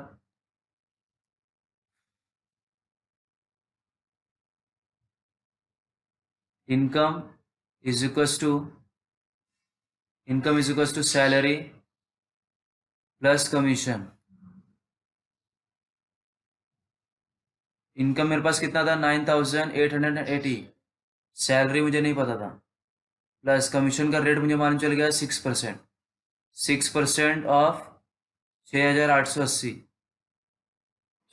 S1: Income is equal to salary plus commission. Income मेरे पास कितना था, 9,880। सैलरी मुझे नहीं पता था, प्लस कमीशन का रेट मुझे मालूम चल गया 6%। 6% ऑफ 6,880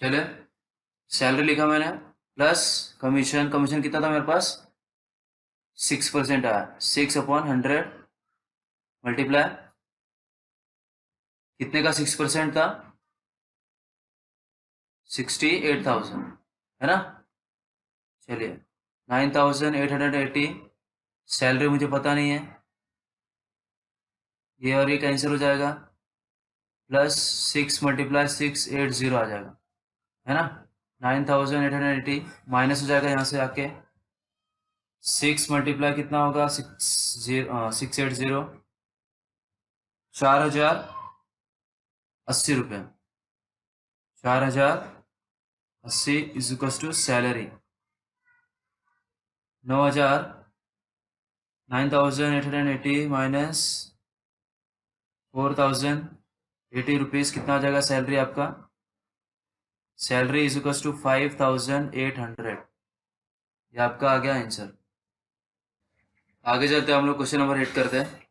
S1: चले, सैलरी लिखा मैंने प्लस कमीशन, कमीशन कितना था मेरे पास 6% आया, 6/100 मल्टीप्लाई कितने का 6% था 68,000 है ना। चलिए 9,880 सैलरी मुझे पता नहीं है, ये और ये कैंसिल हो जाएगा, प्लस 6 × 6 8 0 आ जाएगा है ना। 9,880 माइनस हो जाएगा यहाँ से आके, 6 × कितना होगा 680 4,080 रुपये, 4,080 इज सैलरी, 9,000 9,880 माइनस 4,080 रुपीज़ कितना आ जाएगा सैलरी आपका, सैलरी इज 5,800, ये आपका आ गया आंसर। आगे चलते हैं हम लोग क्वेश्चन नंबर 8 करते हैं।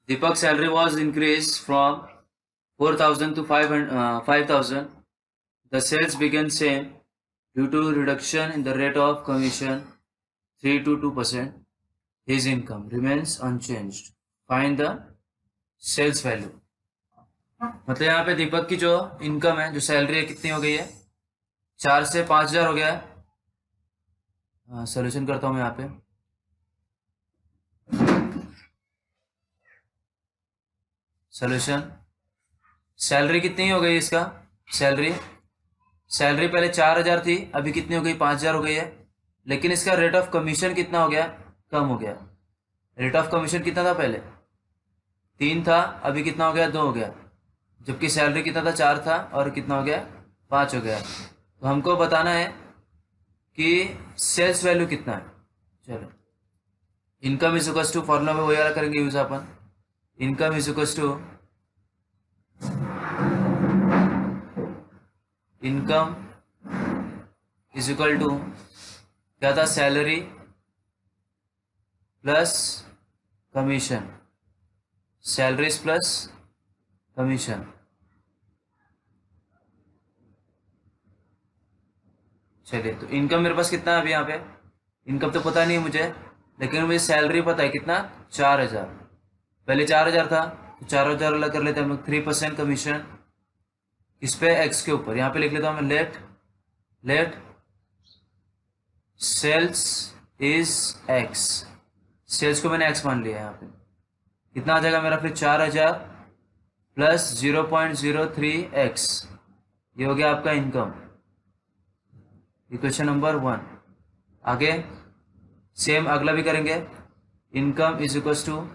S1: Deepak salary was increase from 4,000 to 5,000. The sales began same due to reduction in the rate of commission 3 to 2%. His income remains unchanged. Find the sales value. मतलब यहाँ पे दीपक की जो इनकम है, जो सैलरी है, कितनी हो गई है 4 से 5,000 हो गया है। सोल्यूशन करता हूँ मैं यहाँ पे। सोल्यूशन, सैलरी कितनी हो गई इसका, सैलरी पहले 4,000 थी, अभी कितनी हो गई 5,000 हो गई है, लेकिन इसका रेट ऑफ कमीशन कितना हो गया, कम हो गया। रेट ऑफ कमीशन कितना था पहले 3 था, अभी कितना हो गया 2 हो गया, जबकि सैलरी कितना था 4 था और कितना हो गया 5 हो गया। तो हमको बताना है कि सेल्स वैल्यू कितना है। चलो, income is equal to, formula में वही वाला करेंगे यूज अपन, income is equal to income is equal to क्या था, salary plus commission, salaries plus commission. चलिए, तो इनकम मेरे पास कितना है अभी यहाँ पे, इनकम तो पता नहीं है मुझे, लेकिन मुझे सैलरी पता है कितना 4,000, पहले 4,000 था, तो 4,000 अलग कर लेते हैं हम लोग, 3% कमीशन इस पे एक्स के ऊपर, यहाँ पे लिख लेता हूँ मैं, let sales is x, sales को मैंने एक्स मान लिया है यहाँ पे, कितना आ जाएगा मेरा फिर 4,000 प्लस 0.03x, ये हो गया आपका इनकम, इक्वेशन नंबर 1। आगे सेम अगला भी करेंगे, income is equal to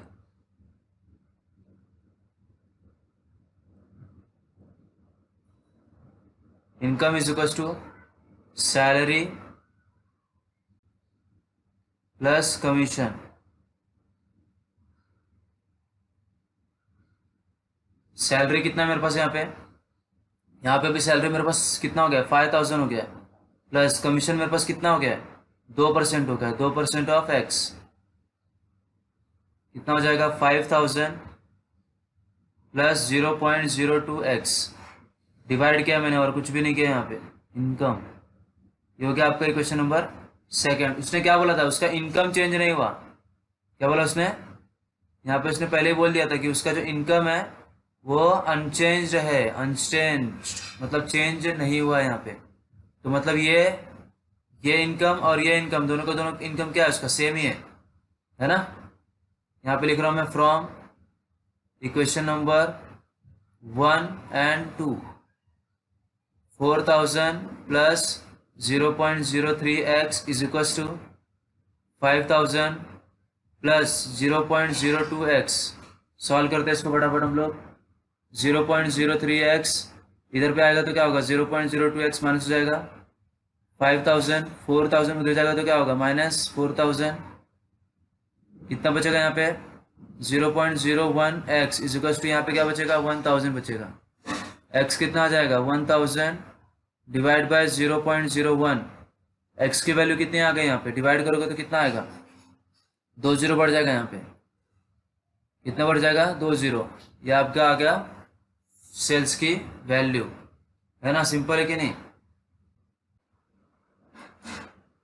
S1: salary plus commission, salary कितना है मेरे पास यहाँ पे भी सैलरी मेरे पास कितना हो गया 5,000 हो गया, प्लस कमीशन मेरे पास कितना हो गया 2% हो गया, 2% ऑफ एक्स कितना हो जाएगा 5,000 प्लस 0.02x, डिवाइड किया मैंने और कुछ भी नहीं किया यहाँ पे, इनकम, ये हो गया आपका इक्वेशन नंबर 2। उसने क्या बोला था, उसका इनकम चेंज नहीं हुआ, क्या बोला उसने, यहाँ पे उसने पहले ही बोल दिया था कि उसका जो इनकम है वो अनचेंज्ड है, अनचेंज्ड मतलब चेंज नहीं हुआ है यहाँ पे, तो मतलब ये इनकम और ये इनकम दोनों का दोनों इनकम क्या है उसका सेम ही है ना। यहाँ पे लिख रहा हूँ मैं from equation number 1 and 2, 4,000 plus 0.03x is equal to 5,000 plus 0.02x, solve करते हैं इसको फटाफट हम लोग, 0.03x इधर पे आएगा तो क्या होगा 0.02x माइनस हो जाएगा, 5,000 4,000 उधर जाएगा तो क्या होगा -4,000, कितना बचेगा यहाँ पे 0.01x इज इक्वल टू, यहाँ पे क्या बचेगा 1,000 बचेगा, x कितना आ जाएगा 1,000 डिवाइड बाय 0.01, x की वैल्यू कितनी आ गई यहाँ पे, डिवाइड करोगे तो कितना आएगा 2 0 बढ़ जाएगा, यहाँ पे कितना बढ़ जाएगा 2 0, ये आपका आ गया सेल्स की वैल्यू है ना, सिंपल है कि नहीं?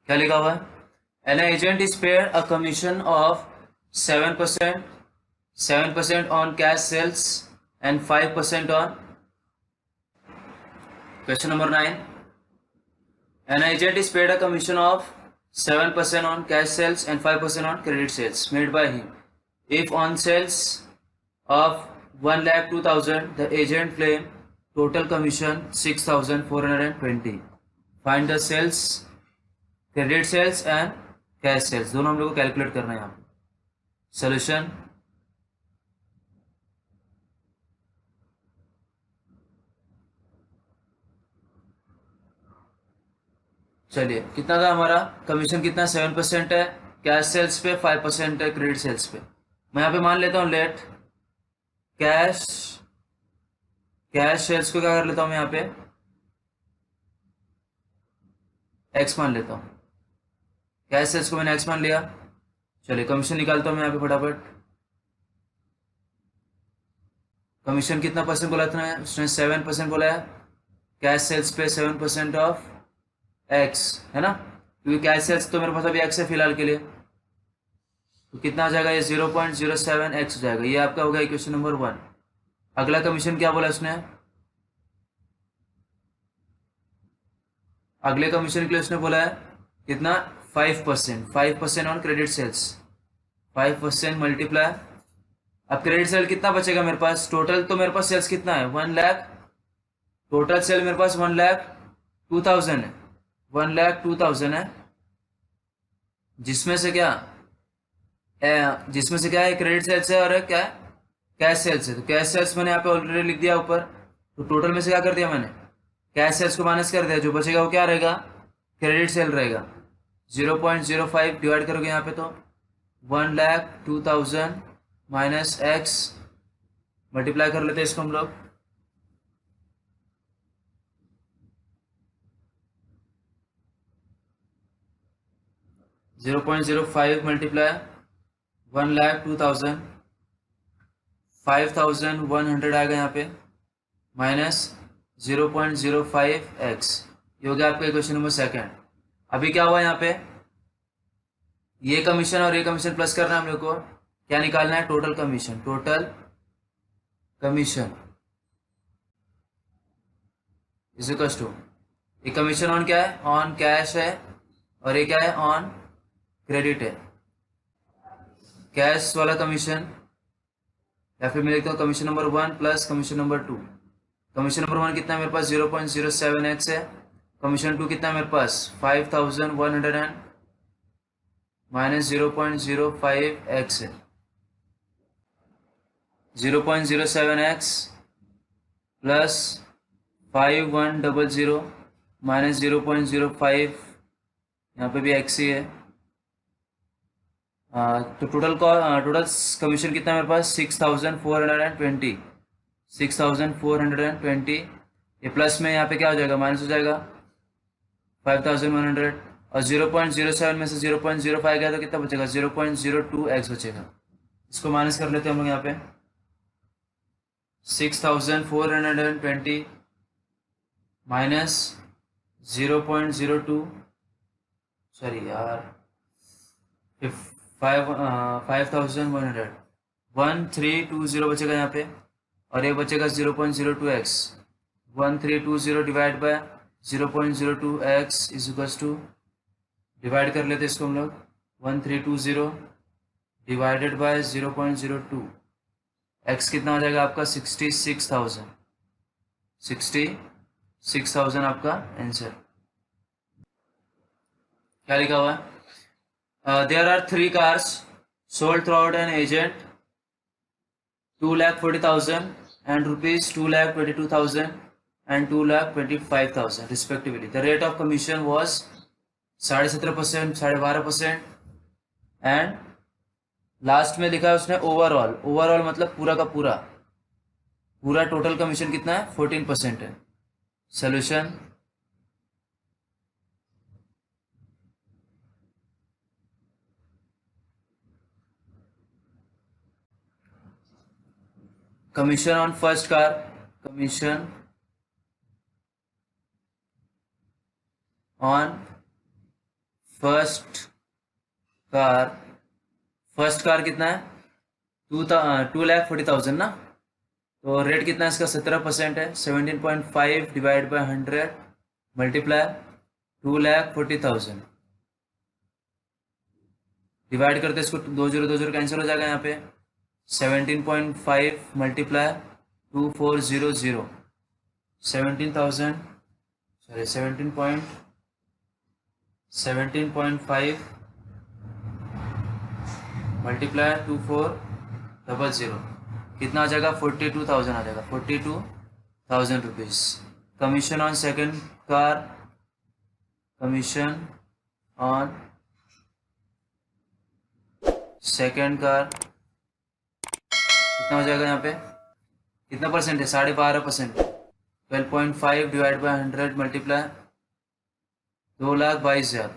S1: क्या लिखा हुआ है? An agent is paid a commission of 7%, 7% on cash sales and 5% on, question number 9, an agent is paid a commission of 7% on cash sales and 5% on credit sales made by him. If on sales of 1,02,000, the agent claim total commission 6,420. Find the sales, credit sales and cash sales. दोनों हम लोग को calculate करना है यहाँ पे. Solution. चलिए, कितना था हमारा कमीशन? कितना? 7% है कैश सेल्स पे, 5% है क्रेडिट सेल्स पे. मैं यहाँ पे मान लेता हूँ लेट कैश, कैश सेल्स को क्या कर लेता हूँ मैं यहाँ पे एक्स मान लेता हूँ. कैश सेल्स को मैंने एक्स मान लिया. चलिए कमीशन निकालता हूँ मैं यहाँ पे फटाफट. कमीशन कितना परसेंट बोला था उसने? 7% बोला है. कैश सेल्स पे 7% ऑफ एक्स, है ना, क्योंकि कैश सेल्स तो मेरे पास अभी एक्स है फिलहाल के लिए. तो कितना आ जाएगा? ये 0.07 एक्स हो जाएगा. ये आपका होगा इक्वेशन नंबर 1. अगला कमीशन क्या बोला उसने? अगले कमीशन के लिए उसने बोला है कितना? 5%, 5% ऑन क्रेडिट सेल्स. 5% मल्टीप्लाई. अब क्रेडिट सेल कितना बचेगा मेरे पास? टोटल तो मेरे पास सेल्स कितना है? 1 लाख. टोटल सेल मेरे पास 1,02,000 है. 1,02,000 है, जिसमें से क्या जिसमें से क्या है? क्रेडिट सेल्स है और क्या है? कैश सेल्स है. तो कैश सेल्स मैंने यहाँ पे ऑलरेडी लिख दिया ऊपर. तो टोटल में से क्या कर दिया मैंने? कैश सेल्स को माइनस कर दिया. जो बचेगा वो क्या रहेगा? क्रेडिट सेल रहेगा. 0.05 डिवाइड करोगे यहाँ पे तो 1,02,000 माइनस एक्स, मल्टीप्लाई कर लेते हैं इसको हम लोग. 0.05 मल्टीप्लाई 1,02,000, 5,100 आएगा यहाँ पे, माइनस 0.05 एक्स. ये हो गया आपका क्वेश्चन नंबर 2. अभी क्या हुआ यहाँ पे? ये कमीशन और ये कमीशन प्लस करना है हम लोग को. क्या निकालना है? Total commission. Total commission is equal to, ये कमीशन ऑन क्या है? ऑन कैश है, और ये क्या है? ऑन क्रेडिट है. कैश वाला कमीशन, या फिर मैं लिखता हूँ commission number 1 plus commission number 2. Commission number 1 कितना है मेरे पास? 0.07 एक्स है. कमीशन 2 कितना है मेरे पास? 5,100 एंड माइनस 0.05 एक्स है. 0.07 एक्स प्लस 5,100 माइनस 0.05, यहाँ पे भी एक्स ही है. तो टोटल कमीशन कितना है मेरे पास? 6,420. 6,420. ये प्लस में यहाँ पे क्या हो जाएगा? माइनस हो जाएगा 5,100. और 0.07 में से 0.05 गया तो कितना बचेगा? 0.02 एक्स बचेगा. इसको माइनस कर लेते हैं हम लोग यहाँ पे. 6,420 माइनस 0.02, सॉरी यार, 5,100, 1,320 बचेगा यहाँ पे. और ये बचेगा 0.02 x. 1,320 divide by 0.02 x is equal to, divide कर लेते इसको हम लोग. 1,320 डिवाइडेड बाय 0.02 एक्स कितना हो जाएगा आपका? 66,000. 66,000 आपका आंसर. क्या लिखा हुआ है? There are 3 cars sold throughout an agent, 2,40,000 and rupees 2,22,000 and 2,25,000 respectively. The rate of commission was 17%, 12%, and last में लिखा है उसने ओवरऑल. ओवरऑल मतलब पूरा का पूरा. पूरा टोटल कमीशन कितना है? 14% है. Solution, commission on first car, commission on first car कितना है 2,40,000 ना, तो रेट कितना है इसका 17% है। 17.5 डिवाइड बाय 100 मल्टीप्लाई 2,40,000 डिवाइड करते इसको 2 0 कैंसिल हो जाएगा यहाँ पे। 17.5 मल्टीप्लाई 2,400 17,000 सॉरी 17.5 मल्टीप्लाई 2,400 कितना आ जाएगा 42,000 आ जाएगा 42,000 rupees. Commission on second car, commission on second car कितना हो जाएगा यहाँ पे, कितना परसेंट है 12.5%। 12.5 डिवाइड बाई 100 मल्टीप्लाई 2,22,000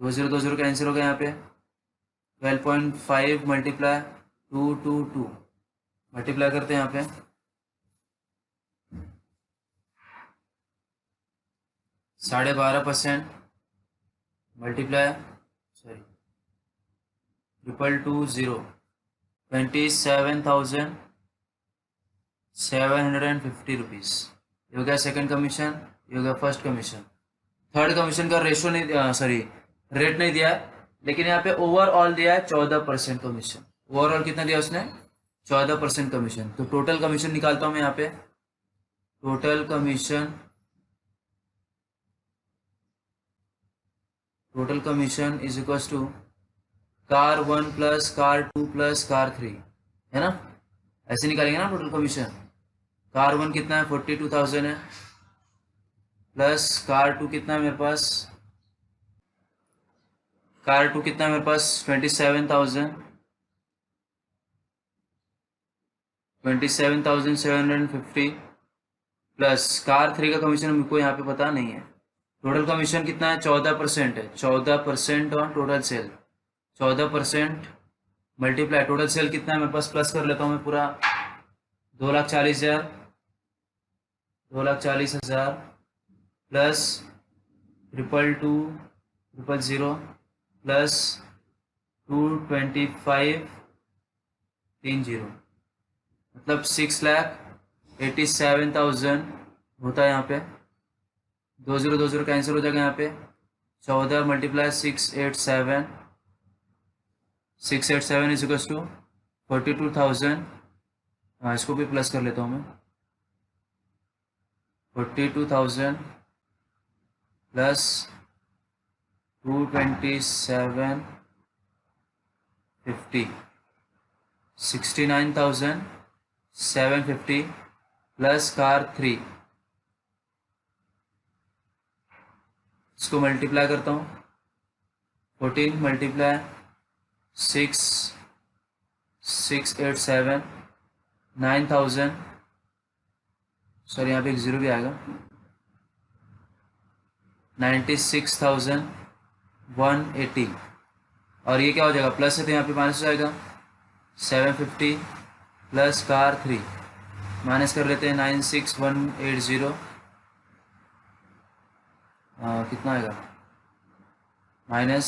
S1: 2 0 कैंसिल हो गया यहाँ पे। 12.5 मल्टीप्लाई 222 मल्टीप्लाई करते हैं यहाँ पे 12.5% मल्टीप्लाई 222 27,750 रुपीज़। ये हो गया सेकंड कमीशन, ये हो गया फर्स्ट कमीशन। थर्ड कमीशन का रेशो नहीं रेट नहीं दिया है, लेकिन यहाँ पे ओवरऑल दिया है 14% कमीशन। ओवरऑल कितना दिया उसने 14% कमीशन। तो टोटल कमीशन निकालता हूँ मैं यहाँ पे। Total commission is equal to car 1 plus car 2 plus car 3 है ना, ऐसे निकालेंगे ना टोटल कमीशन। कार 1 कितना है 42,000 है, प्लस कार 2 कितना है मेरे पास, कार 2 कितना है मेरे पास 27,750 प्लस कार 3 का कमीशन हमको यहाँ पे पता नहीं है। टोटल कमीशन कितना है 14% है, 14% on total sale. 14% multiply total cell कितना है मेरे पास, प्लस कर लेता हूँ मैं पूरा 2,40,000 प्लस 222,000 प्लस 225,30 मतलब 6,87,000 होता है यहाँ पे। 2 0 कैंसिल हो जाएगा यहाँ पे। 14 मल्टीप्लाई 687 इज इक्वल टू 42,000। हाँ इसको भी प्लस कर लेता हूँ मैं। 42,000 प्लस 227,50 69,750 प्लस कार 3, इसको मल्टीप्लाई करता हूँ। 14 मल्टीप्लाई 6,687 9,000 सॉरी यहाँ पे एक जीरो भी आएगा 96,180 और ये क्या हो जाएगा प्लस है तो यहाँ पे माइनस हो जाएगा 750 प्लस कार 3 माइनस कर लेते हैं 96,180 कितना आएगा minus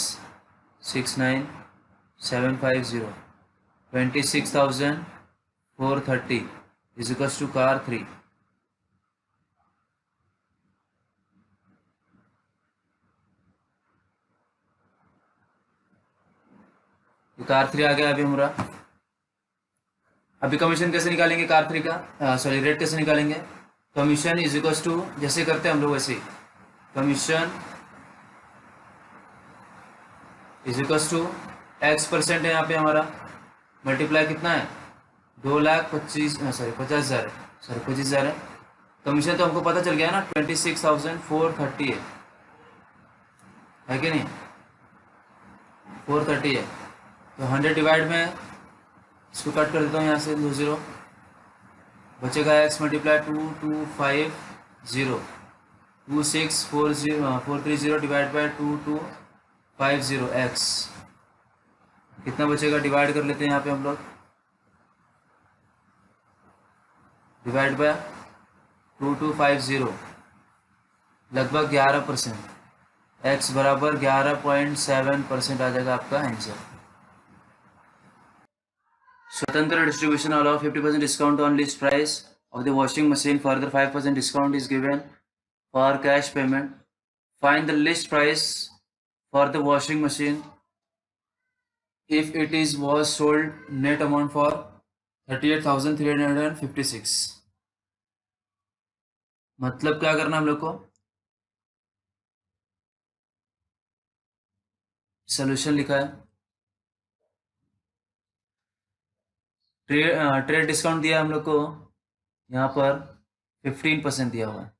S1: 69,750 26,430 is equals to car 3। तो कार 3 आ गया अभी हमारा। अभी कमीशन कैसे निकालेंगे कार 3 का, सॉरी रेट कैसे निकालेंगे। कमीशन इज इक्वल्स टू जैसे करते हैं हम लोग वैसे, commission is equals to x% है यहाँ पे हमारा, मल्टीप्लाई कितना है 50,000 है। कमीशन तो हमको पता चल गया ना 26,430 है कि नहीं, 430 है। तो 100 डिवाइड में इसको कट कर देता हूँ यहाँ से 2 0 बचेगा x multiply 2250 26,430 divide by 2250 x कितना बचेगा डिवाइड कर लेते हैं यहाँ पे हम लोग, डिवाइड बाय 2250 लगभग 11%। एक्स बराबर 11.7% आ जाएगा आपका आंसर। स्वतंत्र distribution allow 50% discount on list price of the washing machine. Further 5% discount is given for cash payment. Find the list price for the washing machine if it is was sold net amount for 38,356. मतलब क्या करना हम लोग को, solution लिखा है, trade discount दिया हम लोग को यहाँ पर 15% दिया हुआ है,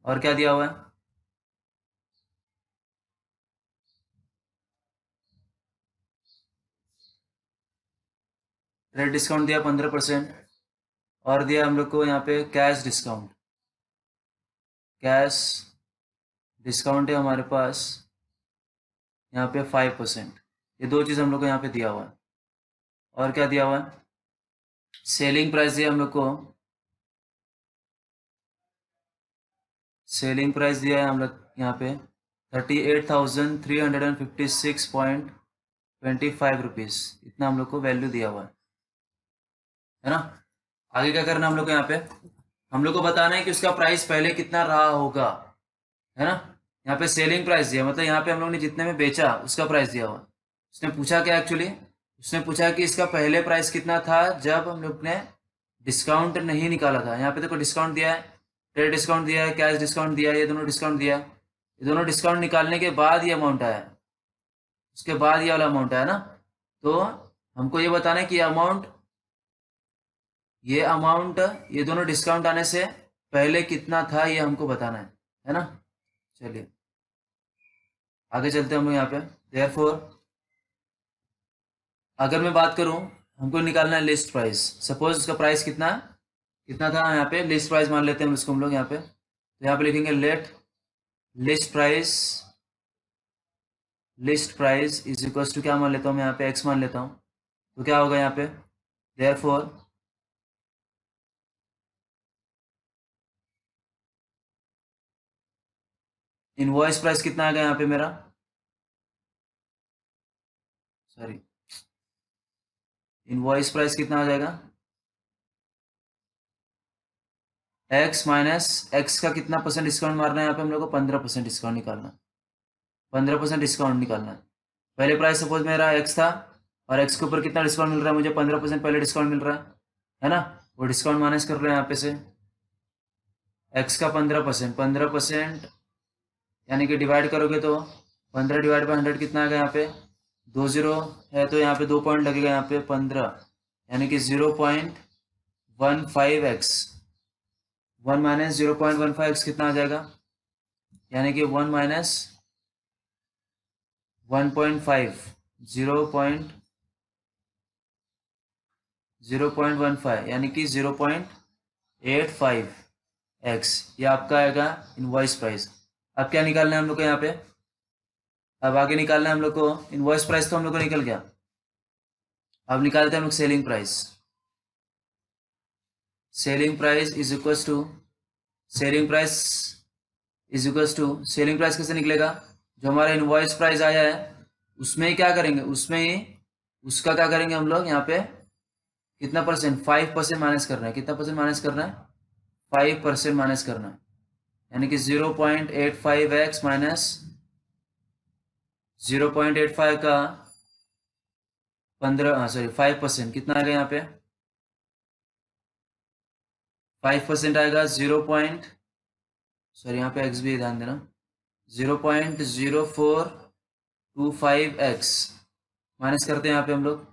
S1: और क्या दिया हुआ है, ट्रेड डिस्काउंट दिया 15%, और दिया हम लोग को यहाँ पे कैश डिस्काउंट। कैश डिस्काउंट है हमारे पास यहाँ पे 5%। ये दो चीज़ हम लोग को यहाँ पे दिया हुआ है। और क्या दिया हुआ है, सेलिंग प्राइस दिया हम लोग को, सेलिंग प्राइस दिया है हम लोग यहाँ पे 38,356.25 रुपीज़, इतना हम लोग को वैल्यू दिया हुआ है ना। आगे क्या करना हम लोग को, यहाँ पे हम लोग को बताना है कि उसका प्राइस पहले कितना रहा होगा, है ना। यहाँ पे सेलिंग प्राइस दिया, मतलब यहाँ पे हम लोग ने जितने में बेचा उसका प्राइस दिया हुआ। उसने पूछा क्या, एक्चुअली उसने पूछा कि इसका पहले प्राइस कितना था जब हम लोग ने डिस्काउंट नहीं निकाला था। यहाँ पे देखो डिस्काउंट दिया है, ट्रेड डिस्काउंट दिया है, कैश डिस्काउंट दिया है, ये दोनों डिस्काउंट दिया है। ये दोनों डिस्काउंट निकालने के बाद ये अमाउंट आया, उसके बाद ये वाला अमाउंट आया ना। तो हमको ये बताना है कि ये अमाउंट ये दोनों डिस्काउंट आने से पहले कितना था, ये हमको बताना है ना। चलिए आगे चलते हैं हम लोग यहाँ पे। देयरफॉर अगर मैं बात करूं, हमको निकालना है लिस्ट प्राइस। सपोज उसका प्राइस कितना था, यहाँ पे लिस्ट प्राइस मान लेते हैं उसको हम लोग यहाँ पे। तो यहाँ पे लिखेंगे let list price is equals to क्या मान लेता हूँ मैं यहाँ पे, एक्स मान लेता हूँ। तो क्या होगा यहाँ पे, देयरफॉर इनवॉइस प्राइस कितना आ गया यहाँ पे मेरा, सॉरी इनवॉइस प्राइस कितना आ जाएगा, एक्स माइनस एक्स का कितना परसेंट डिस्काउंट मारना है यहाँ पे हम लोग को, 15% डिस्काउंट निकालना है, 15% डिस्काउंट निकालना है। पहले प्राइस सपोज मेरा एक्स था, और एक्स के ऊपर कितना डिस्काउंट मिल रहा है मुझे, 15% पहले डिस्काउंट मिल रहा है ना। वो डिस्काउंट माइनस कर रहे हैं यहाँ पे से, एक्स का 15% यानी कि डिवाइड करोगे तो 15 डिवाइड बाई 100 कितना आ गया यहाँ पे, 2 जीरो है तो यहाँ पे 2 पॉइंट लगेगा यहाँ पे 15, यानी कि 0.15x, 1 माइनस 0.15x कितना आ जाएगा, यानी कि 1 माइनस 1.5, 0.15 यानी कि 0.85x, ये आपका आएगा इनवॉइस प्राइस। अब क्या निकालना है हम लोग को यहाँ पे, अब आगे निकालना है हम लोग को इनवॉइस प्राइस, तो हम लोग को निकल गया। अब निकालते हैं हम लोग selling price. Selling price is equals to selling price कैसे निकलेगा, जो हमारा इनवॉइस प्राइस आया है उसमें ही क्या करेंगे, उसमें ही उसका क्या करेंगे हम लोग यहाँ पे, कितना परसेंट, 5% माइनस करना है। कितना परसेंट माइनस करना है, 5% माइनस करना है, यानी कि 0.85x माइनस 0.85 का 5% कितना आएगा यहाँ पे, 5% आएगा यहाँ पे एक्स भी ध्यान देना, 0.0425x माइनस करते हैं यहाँ पे हम लोग,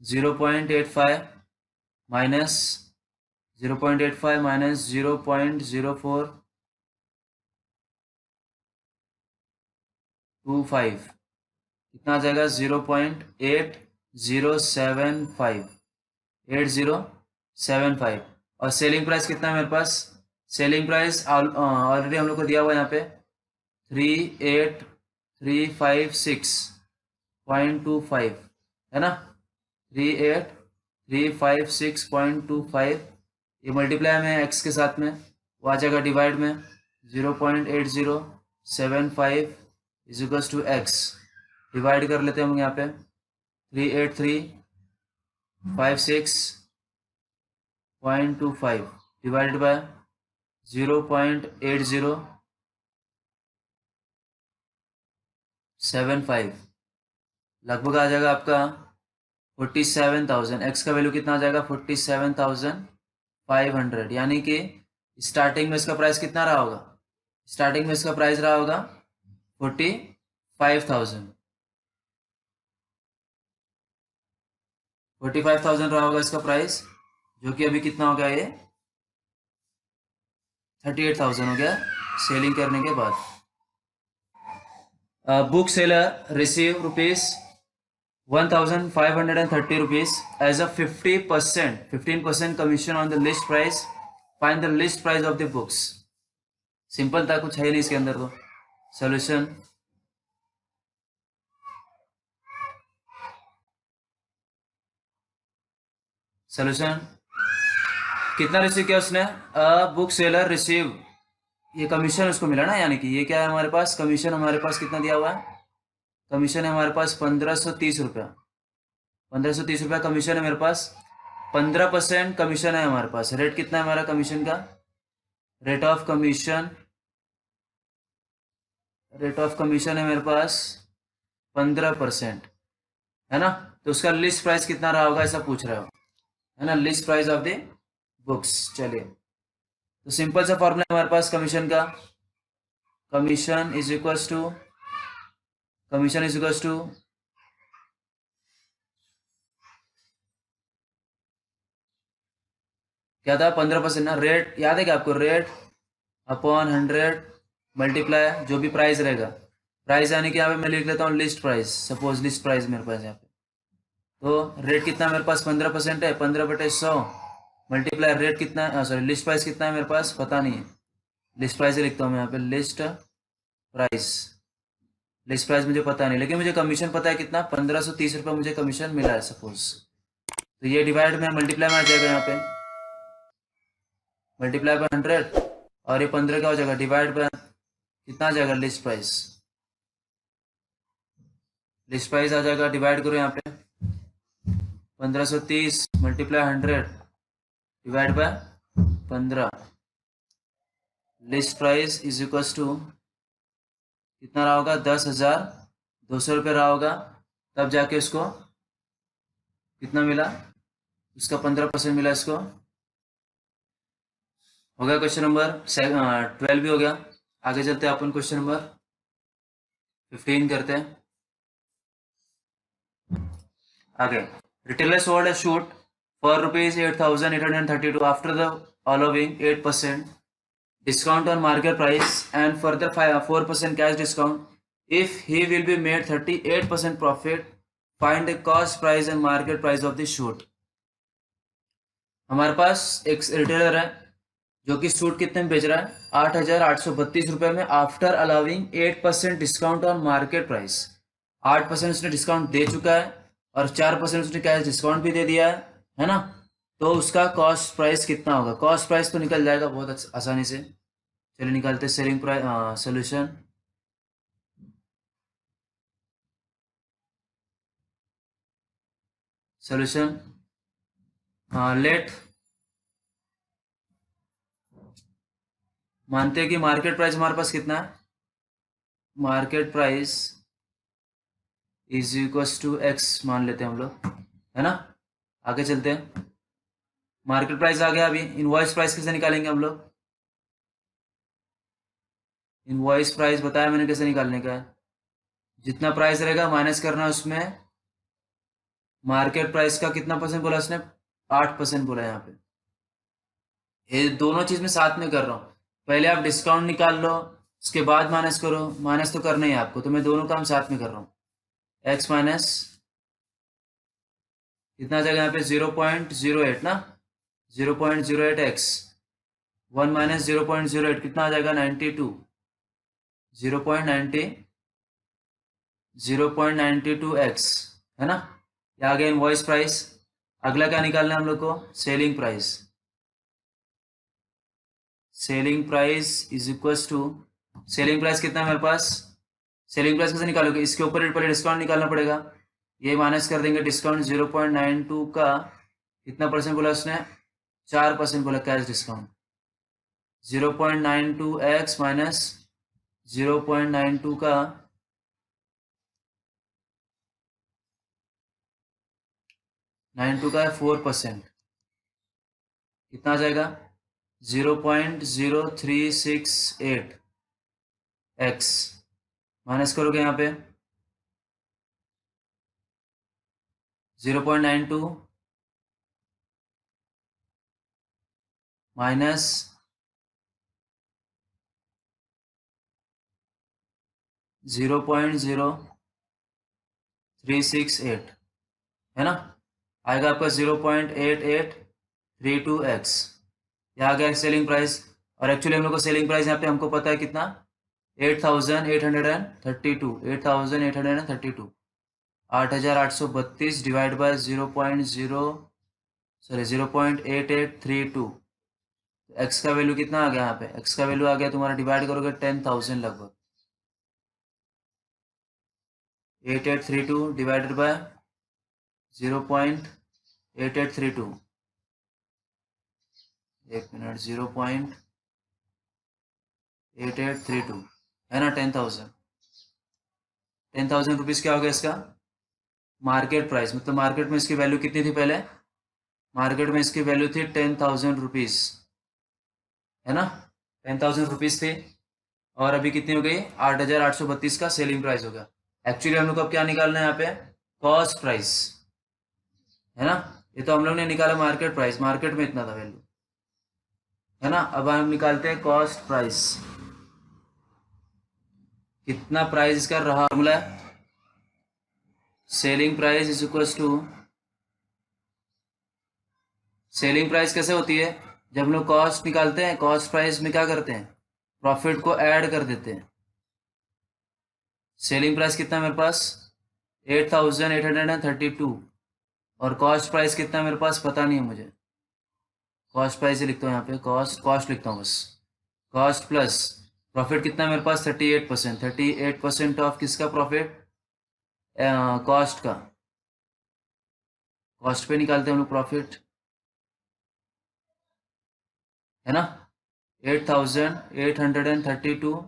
S1: 0.85 माइनस 0.85 माइनस 0.0425 कितना आ जाएगा, 0.8075 और सेलिंग प्राइस कितना है मेरे पास, सेलिंग प्राइस ऑलरेडी हम लोग को दिया हुआ है यहाँ पे 38,356.25 है ना, 38,356.25 ये मल्टीप्लाई में एक्स के साथ में, वो आ जाएगा डिवाइड में 0.8075 इज इक्वल्स टू एक्स। डिवाइड कर लेते हैं हम यहाँ पे 38356.25 डिवाइडेड बाय 0.8075, लगभग आ जाएगा आपका 47,000। एक्स का वैल्यू कितना आ जाएगा 47,500, यानी कि स्टार्टिंग में इसका प्राइस कितना रहा होगा, स्टार्टिंग में इसका प्राइस रहा होगा 45,000 रहा होगा इसका प्राइस, जो कि अभी कितना हो गया, ये 38,000 हो गया सेलिंग करने के बाद। Book seller receive ₹1,530 as a 15% commission on the list price. Find the list price of the books. Simple था, कुछ है नहीं इसके अंदर। तो सोल्यूशन, कितना रिसीव किया उसने, बुक सेलर रिसीव, ये कमीशन उसको मिला ना, यानी कि ये क्या है हमारे पास, कमीशन हमारे पास कितना दिया हुआ है, कमीशन है हमारे पास 1530 रुपया, 1530 रुपया कमीशन है मेरे पास। 15% कमीशन है हमारे पास। रेट कितना है हमारा कमीशन का, रेट ऑफ कमीशन है मेरे पास 15%, है ना। तो उसका लिस्ट प्राइस कितना रहा होगा ऐसा पूछ रहा हो, है ना, list price of the books. चलिए, तो सिंपल सा फॉर्मूला है हमारे पास कमीशन का, कमीशन इज इक्वल्स टू क्या था, 15% ना। रेट याद है क्या आपको, रेट अपॉन 100 मल्टीप्लाई जो भी प्राइस रहेगा, प्राइस यानी कि यहाँ पे मैं लिख लेता हूँ list price, suppose list price मेरे पास यहाँ पे। तो रेट कितना मेरे पास 15% है, 15/100 मल्टीप्लाई रेट कितना है, सॉरी लिस्ट प्राइस कितना है मेरे पास पता नहीं है, लिस्ट प्राइस ही लिखता हूँ मैं यहाँ पे, लिस्ट प्राइस मुझे पता नहीं, लेकिन मुझे कमीशन पता है कितना, 1530 रुपये मुझे कमीशन मिला है सपोज। तो ये डिवाइड में मल्टीप्लाई में आ जाएगा, यहाँ पे मल्टीप्लाई बाय 100, और ये 15 क्या हो जाएगा, डिवाइड बाय कितना आ जाएगा, लिस्ट प्राइस आ जाएगा, डिवाइड करो यहाँ पे 1530 multiply 100 divide by 15, list price is equals to कितना रहा होगा, 10,200 रुपये रहा होगा। तब जाके उसको कितना मिला, उसका 15% मिला इसको। हो गया क्वेश्चन नंबर 12 भी हो गया। आगे चलते हैं अपन क्वेश्चन नंबर 15 करते हैं आगे। Retailer sold a shoot for ₹8,832 after the allowing 8% discount on market price and further 4% cash discount. If he will be made 38% profit, find the cost price and market price of the shoot. हमारे पास एक retailer है जो कि suit कितने में बेच रहा है, 8,832 रुपये में, after allowing 8% discount on market price. 8% उसने डिस्काउंट दे चुका है और 4% उसने कैश डिस्काउंट भी दे दिया है ना। तो उसका कॉस्ट प्राइस कितना होगा, कॉस्ट प्राइस तो निकल जाएगा बहुत आसानी से। चलिए निकालते सेलिंग प्राइस, सोल्यूशन। लेट मानते हैं कि मार्केट प्राइस हमारे पास कितना है, market price is equals to x मान लेते हैं हम लोग, है ना। आगे चलते हैं, मार्केट प्राइस आ गया। अभी इनवॉइस प्राइस कैसे निकालेंगे हम लोग, इनवॉइस प्राइस बताया मैंने कैसे निकालने का है, जितना प्राइस रहेगा माइनस करना उसमें मार्केट प्राइस का कितना परसेंट बोला उसने, 8% बोला यहाँ पे। ये दोनों चीज में साथ में कर रहा हूँ, पहले आप डिस्काउंट निकाल लो उसके बाद माइनस करो, माइनस तो करना ही है आपको, तो मैं दोनों काम साथ में कर रहा हूँ। एक्स माइनस कितना आ जाएगा यहाँ पे 0.08 ना, 0.08 एक्स, 1 माइनस 0.08 कितना आ जाएगा 92, 0.92 एक्स, है ना। ये आ गया इनवॉइस प्राइस। अगला क्या निकालना है हम लोग को, selling price. Selling price is equals to, selling price कितना है मेरे पास, सेलिंग प्राइस कैसे निकालोगे, इसके ऊपर पहले डिस्काउंट निकालना पड़ेगा, ये माइनस कर देंगे डिस्काउंट 0.92 का कितना परसेंट बोला उसने, 4% बोला कैश डिस्काउंट, 0.92x माइनस 0.92 का 92 का 4%, कितना आ जाएगा 0.0368 x, माइनस करोगे यहाँ पे 0.92 माइनस 0.0368 है ना, आएगा आपका 0.8832x, यह आ गया सेलिंग प्राइस। और एक्चुअली हम लोग को सेलिंग प्राइस यहाँ पे हमको पता है कितना, 8832, 8832, 8832 डिवाइड बाय 0.8832, एक्स का वैल्यू कितना आ गया यहाँ पे, एक्स का वैल्यू आ गया तुम्हारा, डिवाइड करोगे 10,000 लगभग, 8832 डिवाइडेड बाय 0.8832, एक मिनट, 0.8832 है ना, 10,000 रुपीज़ क्या हो गया इसका मार्केट प्राइस, मतलब मार्केट में इसकी वैल्यू कितनी थी पहले, मार्केट में इसकी वैल्यू थी 10,000 रुपीज़ है ना, 10,000 रुपीज़ थी, और अभी कितनी हो गई 8,832 का सेलिंग प्राइस हो गया। एक्चुअली हम लोग को अब क्या निकालना है यहाँ पे, कॉस्ट प्राइस है ना, ये तो हम लोग ने निकाला मार्केट प्राइस, मार्केट में इतना था वैल्यू है ना, अब हम निकालते हैं कॉस्ट प्राइस, कितना प्राइस इसका रहा, formula selling price is equal to, selling price कैसे होती है, जब हम लोग कॉस्ट निकालते हैं, कॉस्ट प्राइस में क्या करते हैं, प्रॉफिट को ऐड कर देते हैं। सेलिंग प्राइस कितना है मेरे पास 8,832, और कॉस्ट प्राइस कितना है मेरे पास पता नहीं है मुझे, कॉस्ट प्राइस ही लिखता हूँ यहाँ पे, कॉस्ट लिखता हूँ बस, कॉस्ट प्लस प्रॉफिट कितना है मेरे पास 38%, 38% ऑफ किसका प्रॉफिट, कॉस्ट का, कॉस्ट पे निकालते हैं हम लोग प्रॉफिट है ना, 8,832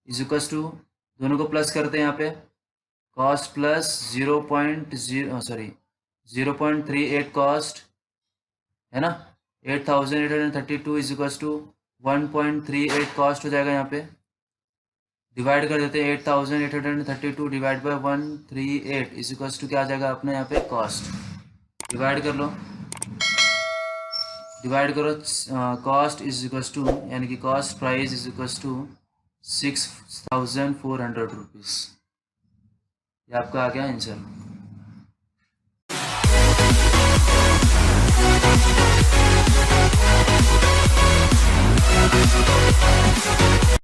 S1: इज इक्वल टू, दोनों को प्लस करते हैं यहाँ पे, कॉस्ट प्लस 0.38 कॉस्ट है ना, 8,832 इज इक्वल टू 1.38 कॉस्ट हो जाएगा, यहाँ पे डिवाइड कर देते हैं 8,832 divide by 138 is equal to क्या आ जाएगा अपने यहाँ पे कॉस्ट, डिवाइड कर लो, डिवाइड करो, कॉस्ट इज इक्वल टू, यानी कि cost price is equal to 6,400 rupees, ये आपका आ गया आंसर।